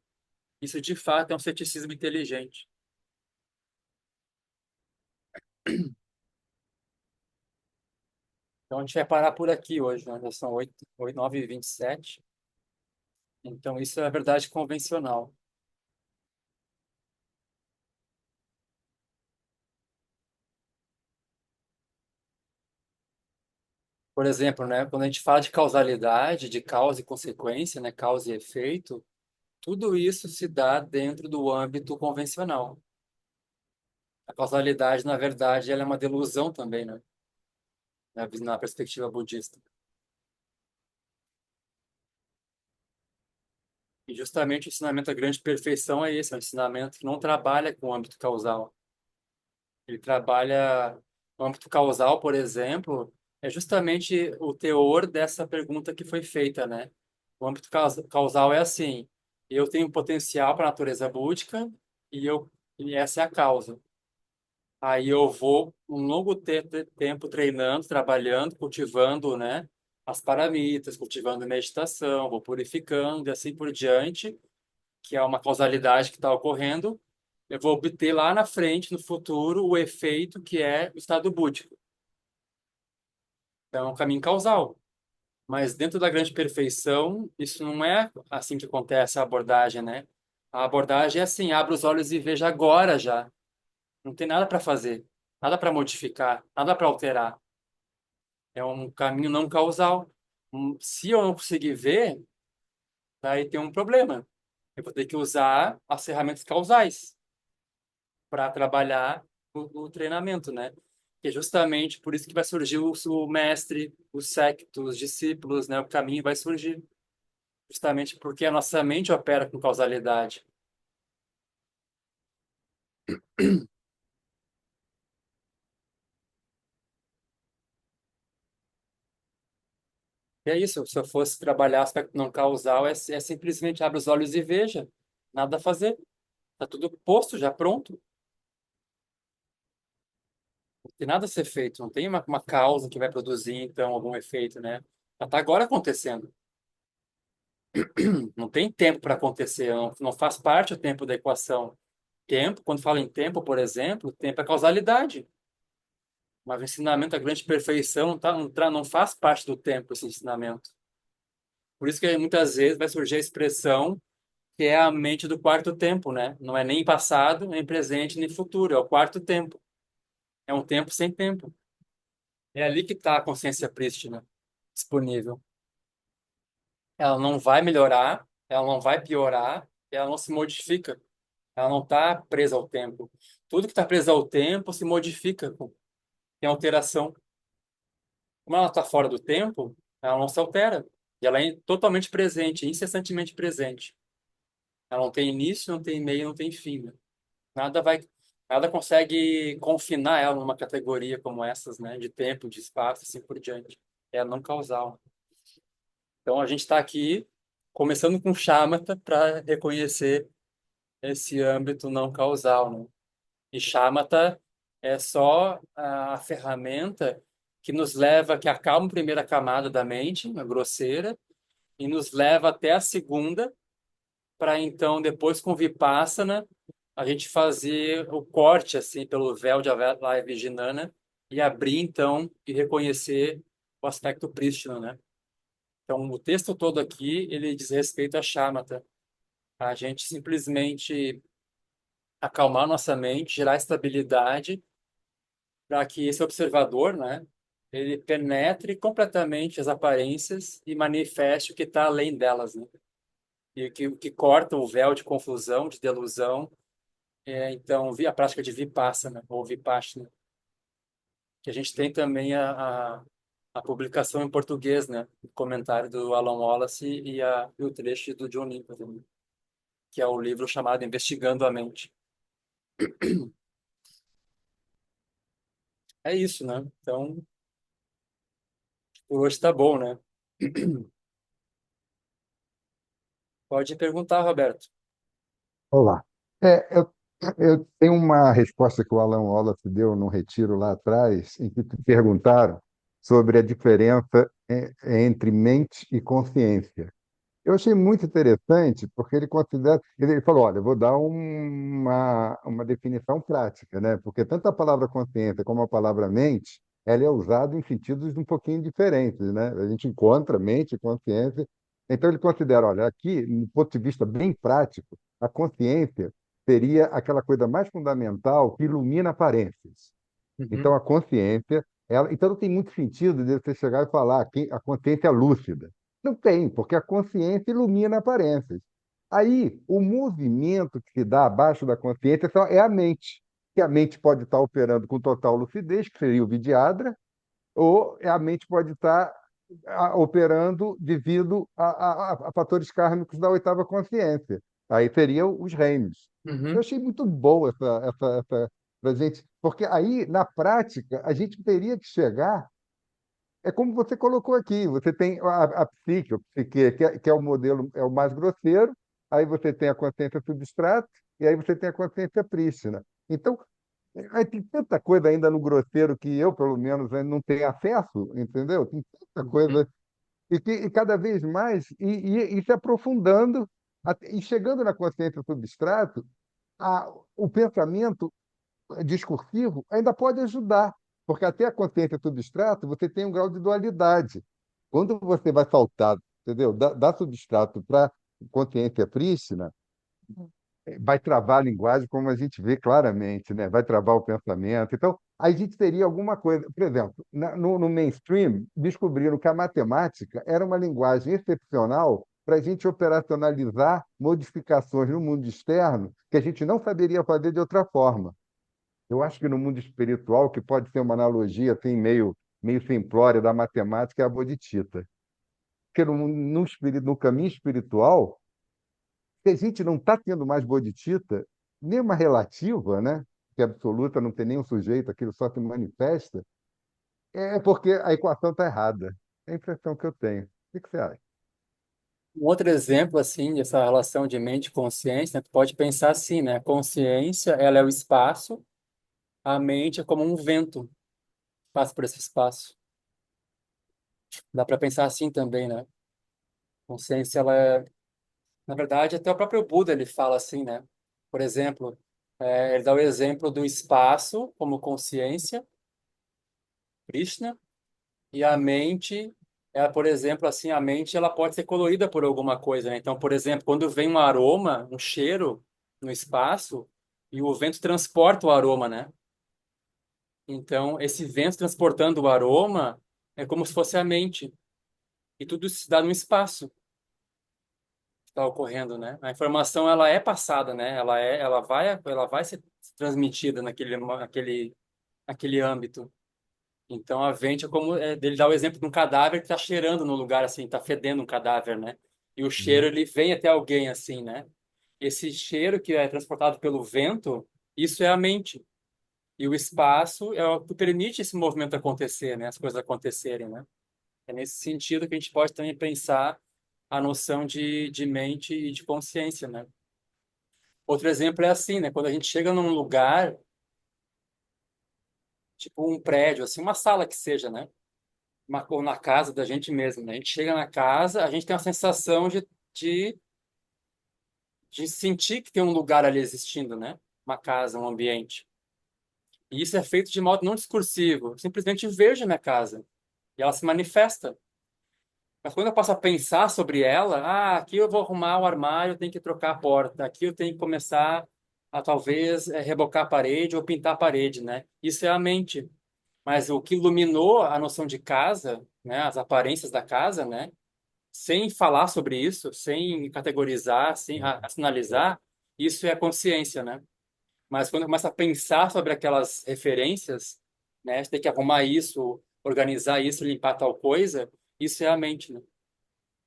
Isso, de fato, é um ceticismo inteligente. Então, a gente vai parar por aqui hoje, né? Já são 9h27. Então, isso é a verdade convencional. Por exemplo, né? Quando a gente fala de causalidade, de causa e consequência, né? Causa e efeito, tudo isso se dá dentro do âmbito convencional. A causalidade, na verdade, ela é uma delusão também, né? Na perspectiva budista. E justamente o ensinamento da grande perfeição é esse, é um ensinamento que não trabalha com o âmbito causal. Ele trabalha o âmbito causal, por exemplo, É justamente o teor dessa pergunta que foi feita, né? O âmbito causal é assim: eu tenho potencial para a natureza búdica e essa é a causa. Aí eu vou um longo tempo treinando, trabalhando, cultivando, né, as paramitas, cultivando meditação, vou purificando e assim por diante, que é uma causalidade que está ocorrendo. Eu vou obter lá na frente, no futuro, o efeito que é o estado búdico. Então, é um caminho causal. Mas dentro da grande perfeição, isso não é assim que acontece a abordagem, né? A abordagem é assim: abre os olhos e veja agora já. Não tem nada para fazer, nada para modificar, nada para alterar. É um caminho não causal. Se eu não conseguir ver, daí tem um problema. Eu vou ter que usar as ferramentas causais para trabalhar o treinamento, né? Que é justamente por isso que vai surgir o mestre, o séquito, os discípulos, né? O caminho vai surgir. Justamente porque a nossa mente opera com causalidade. E é isso. Se eu fosse trabalhar aspecto não causal, é simplesmente abre os olhos e veja. Nada a fazer. Está tudo posto, já pronto. Não tem nada a ser feito. Não tem uma causa que vai produzir, então, algum efeito, né? Já está agora acontecendo. Não tem tempo para acontecer. Não faz parte o tempo da equação. Tempo, quando fala em tempo, por exemplo, tempo é causalidade. Mas o ensinamento da grande perfeição não faz parte do tempo, esse ensinamento. Por isso que muitas vezes vai surgir a expressão que é a mente do quarto tempo, né? Não é nem passado, nem presente, nem futuro. É o quarto tempo. É um tempo sem tempo. É ali que está a consciência prístina disponível. Ela não vai melhorar, ela não vai piorar, ela não se modifica. Ela não está presa ao tempo. Tudo que está preso ao tempo se modifica, tem alteração. Como ela está fora do tempo, ela não se altera. E ela é totalmente presente, incessantemente presente. Ela não tem início, não tem meio, não tem fim, né? Nada vai, nada consegue confinar ela numa categoria como essas, né? De tempo, de espaço, assim por diante. É não causal. Então a gente está aqui começando com Shamatha para reconhecer esse âmbito não causal, né? E Shamatha é só a ferramenta que nos leva, que acalma a primeira camada da mente, a grosseira, e nos leva até a segunda, para então, depois com Vipassana, a gente fazer o corte assim pelo véu de Avalaya Vijnana e abrir então e reconhecer o aspecto prístino, né? Então, o texto todo aqui, ele diz respeito a Shamatha. A gente simplesmente acalmar nossa mente, gerar estabilidade para que esse observador, né, ele penetre completamente as aparências e manifeste o que está além delas, né? E que corta o véu de confusão, de delusão. Então, a prática de Vipassana, ou Vipassana, que a gente tem também a publicação em português, né? O comentário do Alan Wallace e o trecho do John Nimpa também, que é o livro chamado Investigando a Mente. É isso, né? Então, por hoje tá bom, né? Pode perguntar, Roberto. Olá. Eu tenho uma resposta que o Alan Wallace deu num retiro lá atrás, em que perguntaram sobre a diferença entre mente e consciência. Eu achei muito interessante, porque ele falou, olha, eu vou dar uma definição prática, né? Porque tanto a palavra consciência como a palavra mente, ela é usada em sentidos um pouquinho diferentes, né? A gente encontra mente e consciência. Então ele considera, olha, aqui, do ponto de vista bem prático, a consciência seria aquela coisa mais fundamental que ilumina aparências. Então Uhum, a consciência, então não tem muito sentido de você chegar e falar que a consciência é lúcida. Não tem, porque a consciência ilumina aparências. Aí, o movimento que se dá abaixo da consciência é a mente, que a mente pode estar operando com total lucidez, que seria o Vidyadhara, ou a mente pode estar operando devido a fatores kármicos da oitava consciência. Aí seriam os reinos. Eu uhum, achei muito boa essa pra gente, porque aí, na prática, a gente teria que chegar é como você colocou aqui, você tem a psique, o psique, que é o modelo, é o mais grosseiro, aí você tem a consciência substrata, e aí você tem a consciência prístina. Então, aí tem tanta coisa ainda no grosseiro que eu, pelo menos, ainda não tenho acesso, entendeu? Tem tanta Uhum. coisa, e cada vez mais, e se aprofundando, e chegando na consciência substrato, o pensamento discursivo ainda pode ajudar, porque até a consciência substrato você tem um grau de dualidade. Quando você vai saltar, entendeu? Da substrato para consciência prístina, vai travar a linguagem, como a gente vê claramente, né? Vai travar o pensamento. Então, a gente teria alguma coisa. Por exemplo, no mainstream, descobriram que a matemática era uma linguagem excepcional para a gente operacionalizar modificações no mundo externo que a gente não saberia fazer de outra forma. Eu acho que no mundo espiritual, que pode ser uma analogia assim, meio simplória da matemática, é a bodhicitta. Porque no caminho espiritual, se a gente não está tendo mais bodhicitta, nem uma relativa, né? Que é absoluta, não tem nenhum sujeito, aquilo só se manifesta, é porque a equação está errada. É a impressão que eu tenho. O que você acha? Um outro exemplo, assim, dessa relação de mente e consciência, né, tu pode pensar assim, né? A consciência, ela é o espaço, a mente é como um vento que passa por esse espaço. Dá para pensar assim também, né? Consciência, ela é, na verdade, até o próprio Buda ele fala assim, né? Por exemplo, ele dá o exemplo do espaço como consciência, Krishna, e a mente, por exemplo, assim, a mente ela pode ser colorida por alguma coisa, né? Então, por exemplo, quando vem um aroma, um cheiro no espaço, e o vento transporta o aroma, né? Então, esse vento transportando o aroma é como se fosse a mente. E tudo se dá no espaço que está ocorrendo, né? A informação ela é passada, né? Ela vai ser transmitida naquele âmbito. Então a vente é como ele dá o exemplo de um cadáver que está cheirando no lugar assim, está fedendo um cadáver, né? E o cheiro Uhum. ele vem até alguém assim, né? Esse cheiro que é transportado pelo vento, isso é a mente. E o espaço é o que permite esse movimento acontecer, né? As coisas acontecerem, né? É nesse sentido que a gente pode também pensar a noção de mente e de consciência, né? Outro exemplo é assim, né? Quando a gente chega num lugar, tipo um prédio, assim, uma sala que seja, né? Ou na casa da gente mesmo, né? A gente chega na casa, a gente tem a sensação de, de sentir que tem um lugar ali existindo, né? Uma casa, um ambiente. E isso é feito de modo não discursivo. Eu simplesmente vejo a minha casa e ela se manifesta. Mas quando eu passo a pensar sobre ela, aqui eu vou arrumar o armário, tenho que trocar a porta, aqui eu tenho que começar a talvez rebocar a parede ou pintar a parede, né? Isso é a mente. Mas o que iluminou a noção de casa, né? As aparências da casa, né? Sem falar sobre isso, sem categorizar, sem racionalizar, isso é consciência, né? Mas quando começa a pensar sobre aquelas referências, né? Você tem que arrumar isso, organizar isso, limpar tal coisa, isso é a mente, né?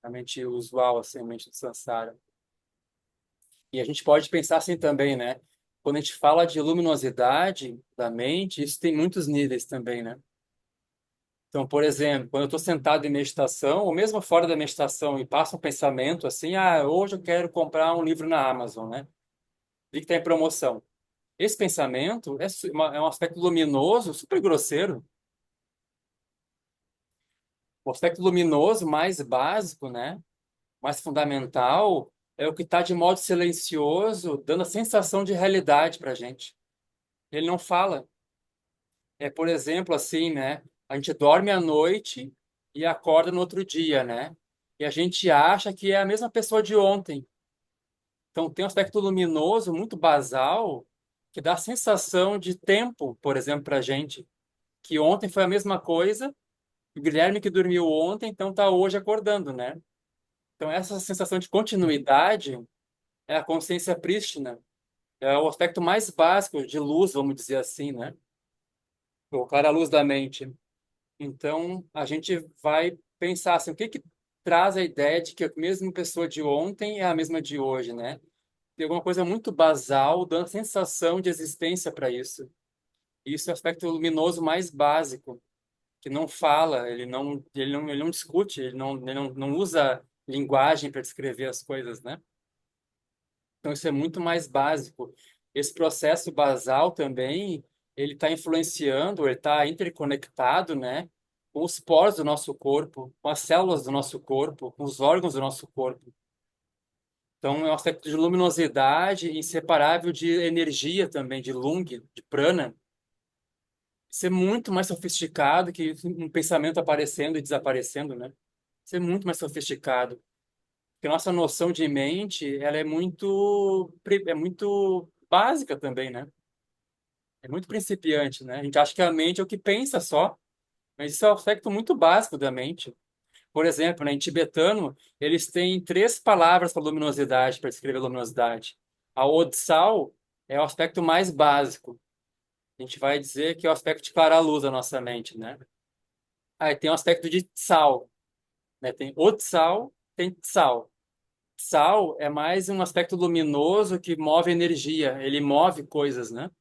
A mente usual, assim, a mente do Sansara. E a gente pode pensar assim também, né? Quando a gente fala de luminosidade da mente, isso tem muitos níveis também, né? Então, por exemplo, quando eu estou sentado em meditação, ou mesmo fora da meditação, e passa um pensamento assim, hoje eu quero comprar um livro na Amazon, né? Vi que está em promoção. Esse pensamento é um aspecto luminoso, super grosseiro. O aspecto luminoso mais básico, né? Mais fundamental, é o que está de modo silencioso, dando a sensação de realidade para a gente. Ele não fala. Por exemplo, assim, né? A gente dorme à noite e acorda no outro dia, né? E a gente acha que é a mesma pessoa de ontem. Então, tem um aspecto luminoso muito basal que dá a sensação de tempo, por exemplo, para a gente. Que ontem foi a mesma coisa, o Guilherme que dormiu ontem, então está hoje acordando, né? Então, essa sensação de continuidade é a consciência prístina. É o aspecto mais básico de luz, vamos dizer assim, né? Colocar a luz da mente. Então, a gente vai pensar assim, o que que traz a ideia de que a mesma pessoa de ontem é a mesma de hoje, né? Tem alguma coisa muito basal, dando a sensação de existência para isso. Isso é o aspecto luminoso mais básico. que não fala, ele não discute, não usa linguagem para descrever as coisas, né? Então isso é muito mais básico. Esse processo basal também, ele está influenciando, ele está interconectado, né, com os poros do nosso corpo, com as células do nosso corpo, com os órgãos do nosso corpo. Então é um aspecto de luminosidade inseparável de energia também, de Lung, de prana. Isso é muito mais sofisticado que um pensamento aparecendo e desaparecendo, né? Isso é muito mais sofisticado. Porque nossa noção de mente, ela é muito básica também, né? É muito principiante, né? A gente acha que a mente é o que pensa só, mas isso é um aspecto muito básico da mente. Por exemplo, né, em tibetano, eles têm três palavras para luminosidade, para descrever luminosidade. A Odsal é o aspecto mais básico. A gente vai dizer que é o aspecto de clara luz da nossa mente, né? Aí tem o aspecto de Tsal, né? Tem Odsal, tem Tsal. Sal é mais um aspecto luminoso que move energia, ele move coisas, né?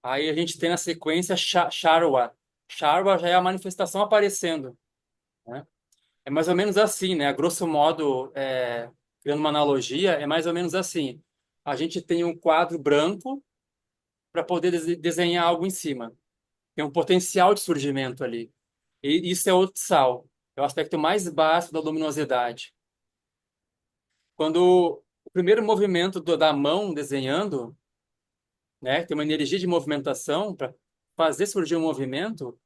Aí a gente tem na sequência Sharwa. Sharwa já é a manifestação aparecendo, né? É mais ou menos assim, né? A grosso modo, criando uma analogia, é mais ou menos assim. A gente tem um quadro branco para poder desenhar algo em cima. Tem um potencial de surgimento ali. E isso é o sal. É o aspecto mais básico da luminosidade. Quando o primeiro movimento da mão desenhando, né, tem uma energia de movimentação para fazer surgir um movimento,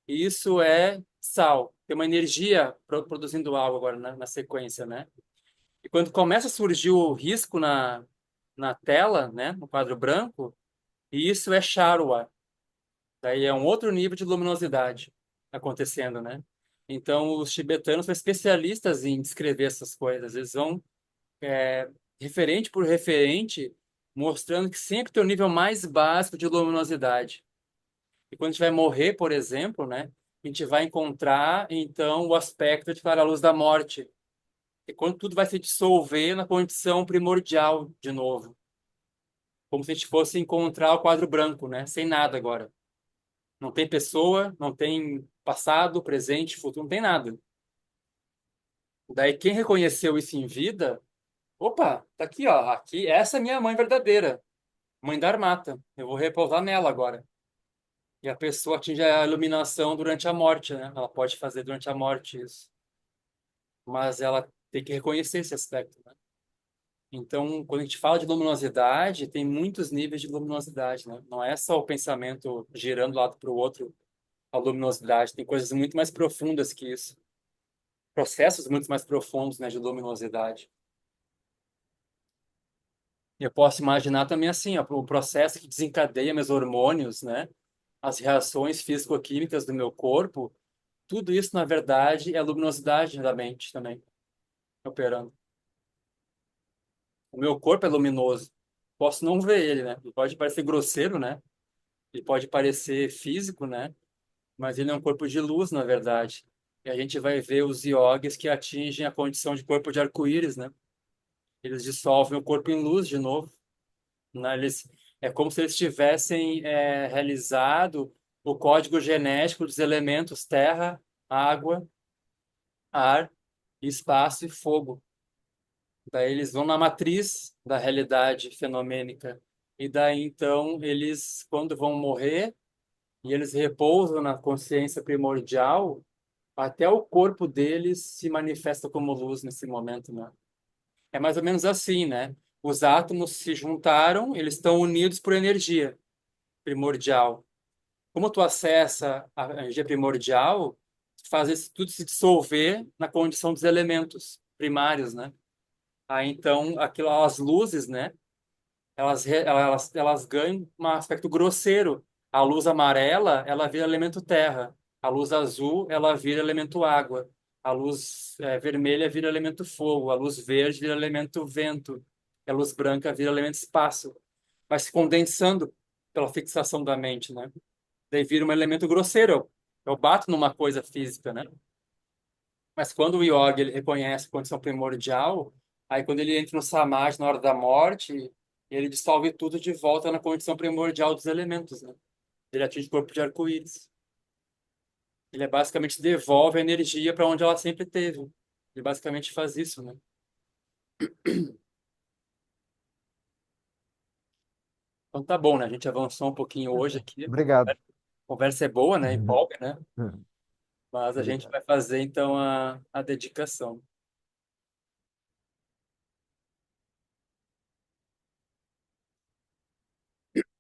e isso é sal. Tem uma energia produzindo algo agora na sequência, né? E quando começa a surgir o risco na tela, né, no quadro branco, e isso é charwa. Daí é um outro nível de luminosidade acontecendo, né? Então, os tibetanos são especialistas em descrever essas coisas. Eles vão referente por referente, mostrando que sempre tem o nível mais básico de luminosidade. E quando a gente vai morrer, por exemplo, né, a gente vai encontrar, então, o aspecto de clara luz da morte. E quando tudo vai se dissolver na condição primordial de novo. Como se a gente fosse encontrar o quadro branco, né, sem nada agora. Não tem pessoa, não tem passado, presente, futuro, não tem nada. Daí, quem reconheceu isso em vida, opa, tá aqui, ó, aqui, essa é a minha mãe verdadeira. Mãe Dharmata. Eu vou repousar nela agora. E a pessoa atinge a iluminação durante a morte, né? Ela pode fazer durante a morte isso. Mas ela tem que reconhecer esse aspecto, né? Então, quando a gente fala de luminosidade, tem muitos níveis de luminosidade, né? Não é só o pensamento girando de um lado para o outro, a luminosidade. Tem coisas muito mais profundas que isso. Processos muito mais profundos, né, de luminosidade. E eu posso imaginar também assim, ó, o processo que desencadeia meus hormônios, né? As reações físico-químicas do meu corpo, tudo isso, na verdade, é a luminosidade da mente também, operando. O meu corpo é luminoso. Posso não ver ele, né? Ele pode parecer grosseiro, né? Ele pode parecer físico, né? Mas ele é um corpo de luz, na verdade. E a gente vai ver os iogues que atingem a condição de corpo de arco-íris, né? Eles dissolvem o corpo em luz de novo, né? É como se eles tivessem realizado o código genético dos elementos terra, água, ar, espaço e fogo. Daí eles vão na matriz da realidade fenomênica. E daí então eles, quando vão morrer, e eles repousam na consciência primordial, até o corpo deles se manifesta como luz nesse momento, né? É mais ou menos assim, né? Os átomos se juntaram, eles estão unidos por energia primordial. Como tu acessa a energia primordial, tu faz isso tudo se dissolver na condição dos elementos primários, né? Aí então, aquilo, as luzes, né? Elas ganham um aspecto grosseiro. A luz amarela, ela vira elemento terra. A luz azul, ela vira elemento água. A luz vermelha vira elemento fogo. A luz verde vira elemento vento. A luz branca vira elemento espaço. Vai se condensando pela fixação da mente, né? Daí vira um elemento grosseiro. Eu bato numa coisa física, né? Mas quando o yogi ele reconhece a condição primordial, aí quando ele entra no samadhi na hora da morte, ele dissolve tudo de volta na condição primordial dos elementos, né? Ele atinge o corpo de arco-íris. Ele basicamente devolve a energia para onde ela sempre teve. Ele basicamente faz isso, né? Então tá bom, né? A gente avançou um pouquinho hoje aqui. A Obrigado. conversa é boa, né? Empolga, né? Mas a gente Obrigado. vai fazer então a dedicação.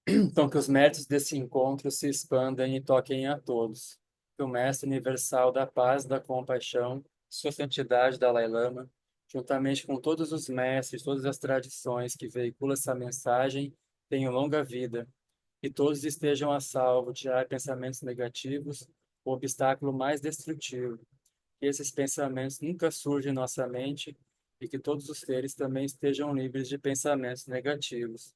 Então, que os méritos desse encontro se expandem e toquem a todos. Que o Mestre Universal da Paz e da Compaixão, Sua Santidade Dalai Lama, juntamente com todos os mestres, todas as tradições que veiculam essa mensagem, tenham longa vida. Que todos estejam a salvo, tirar pensamentos negativos, o obstáculo mais destrutivo. Que esses pensamentos nunca surjam em nossa mente e que todos os seres também estejam livres de pensamentos negativos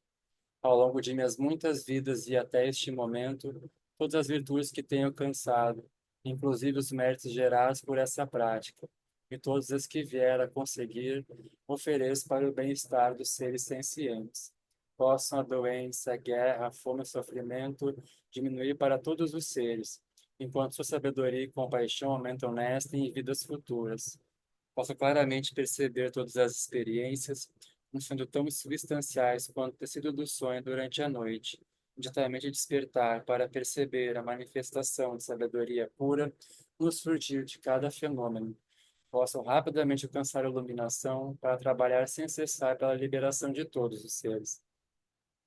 ao longo de minhas muitas vidas e até este momento, todas as virtudes que tenho alcançado, inclusive os méritos gerados por essa prática, e todas as que vier a conseguir, ofereço para o bem-estar dos seres sencientes. Possam a doença, a guerra, a fome e o sofrimento diminuir para todos os seres, enquanto sua sabedoria e compaixão aumentam nesta e em vidas futuras. Posso claramente perceber todas as experiências, não sendo tão substanciais quanto o tecido do sonho durante a noite, imediatamente despertar para perceber a manifestação de sabedoria pura no surgir de cada fenômeno. Posso rapidamente alcançar a iluminação para trabalhar sem cessar pela liberação de todos os seres.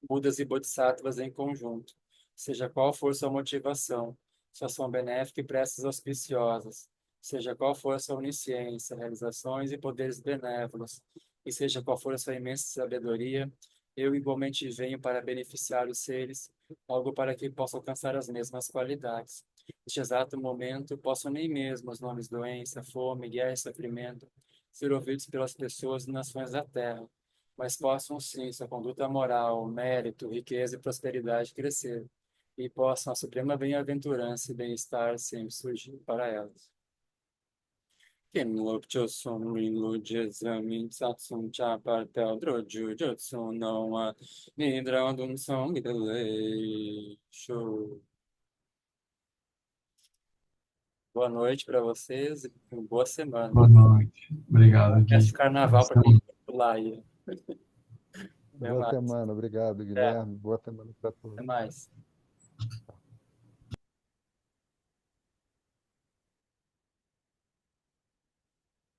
Budas e Bodhisattvas em conjunto, seja qual for sua motivação, sua ação benéfica e preces auspiciosas, seja qual for a sua onisciência, realizações e poderes benévolos, e seja qual for a sua imensa sabedoria, eu igualmente venho para beneficiar os seres, algo para que possa alcançar as mesmas qualidades. Neste exato momento, posso nem mesmo os nomes doença, fome, guerra e sofrimento ser ouvidos pelas pessoas e nações da Terra, mas possam sim sua conduta moral, mérito, riqueza e prosperidade crescer, e possam a suprema bem-aventurança e bem-estar sempre surgir para elas. Kim Lop Chosun Rin Lu Jizamin Satsum Chapar Pel Droju Jotsun Noa Nidrandum Song Delay Show. Boa noite para vocês e boa semana. Boa noite. Bom Obrigado, resto de Gui. carnaval para quem for lá aí. Até Boa mais. semana. Obrigado, Até, Guilherme. Boa semana para até todos. mais.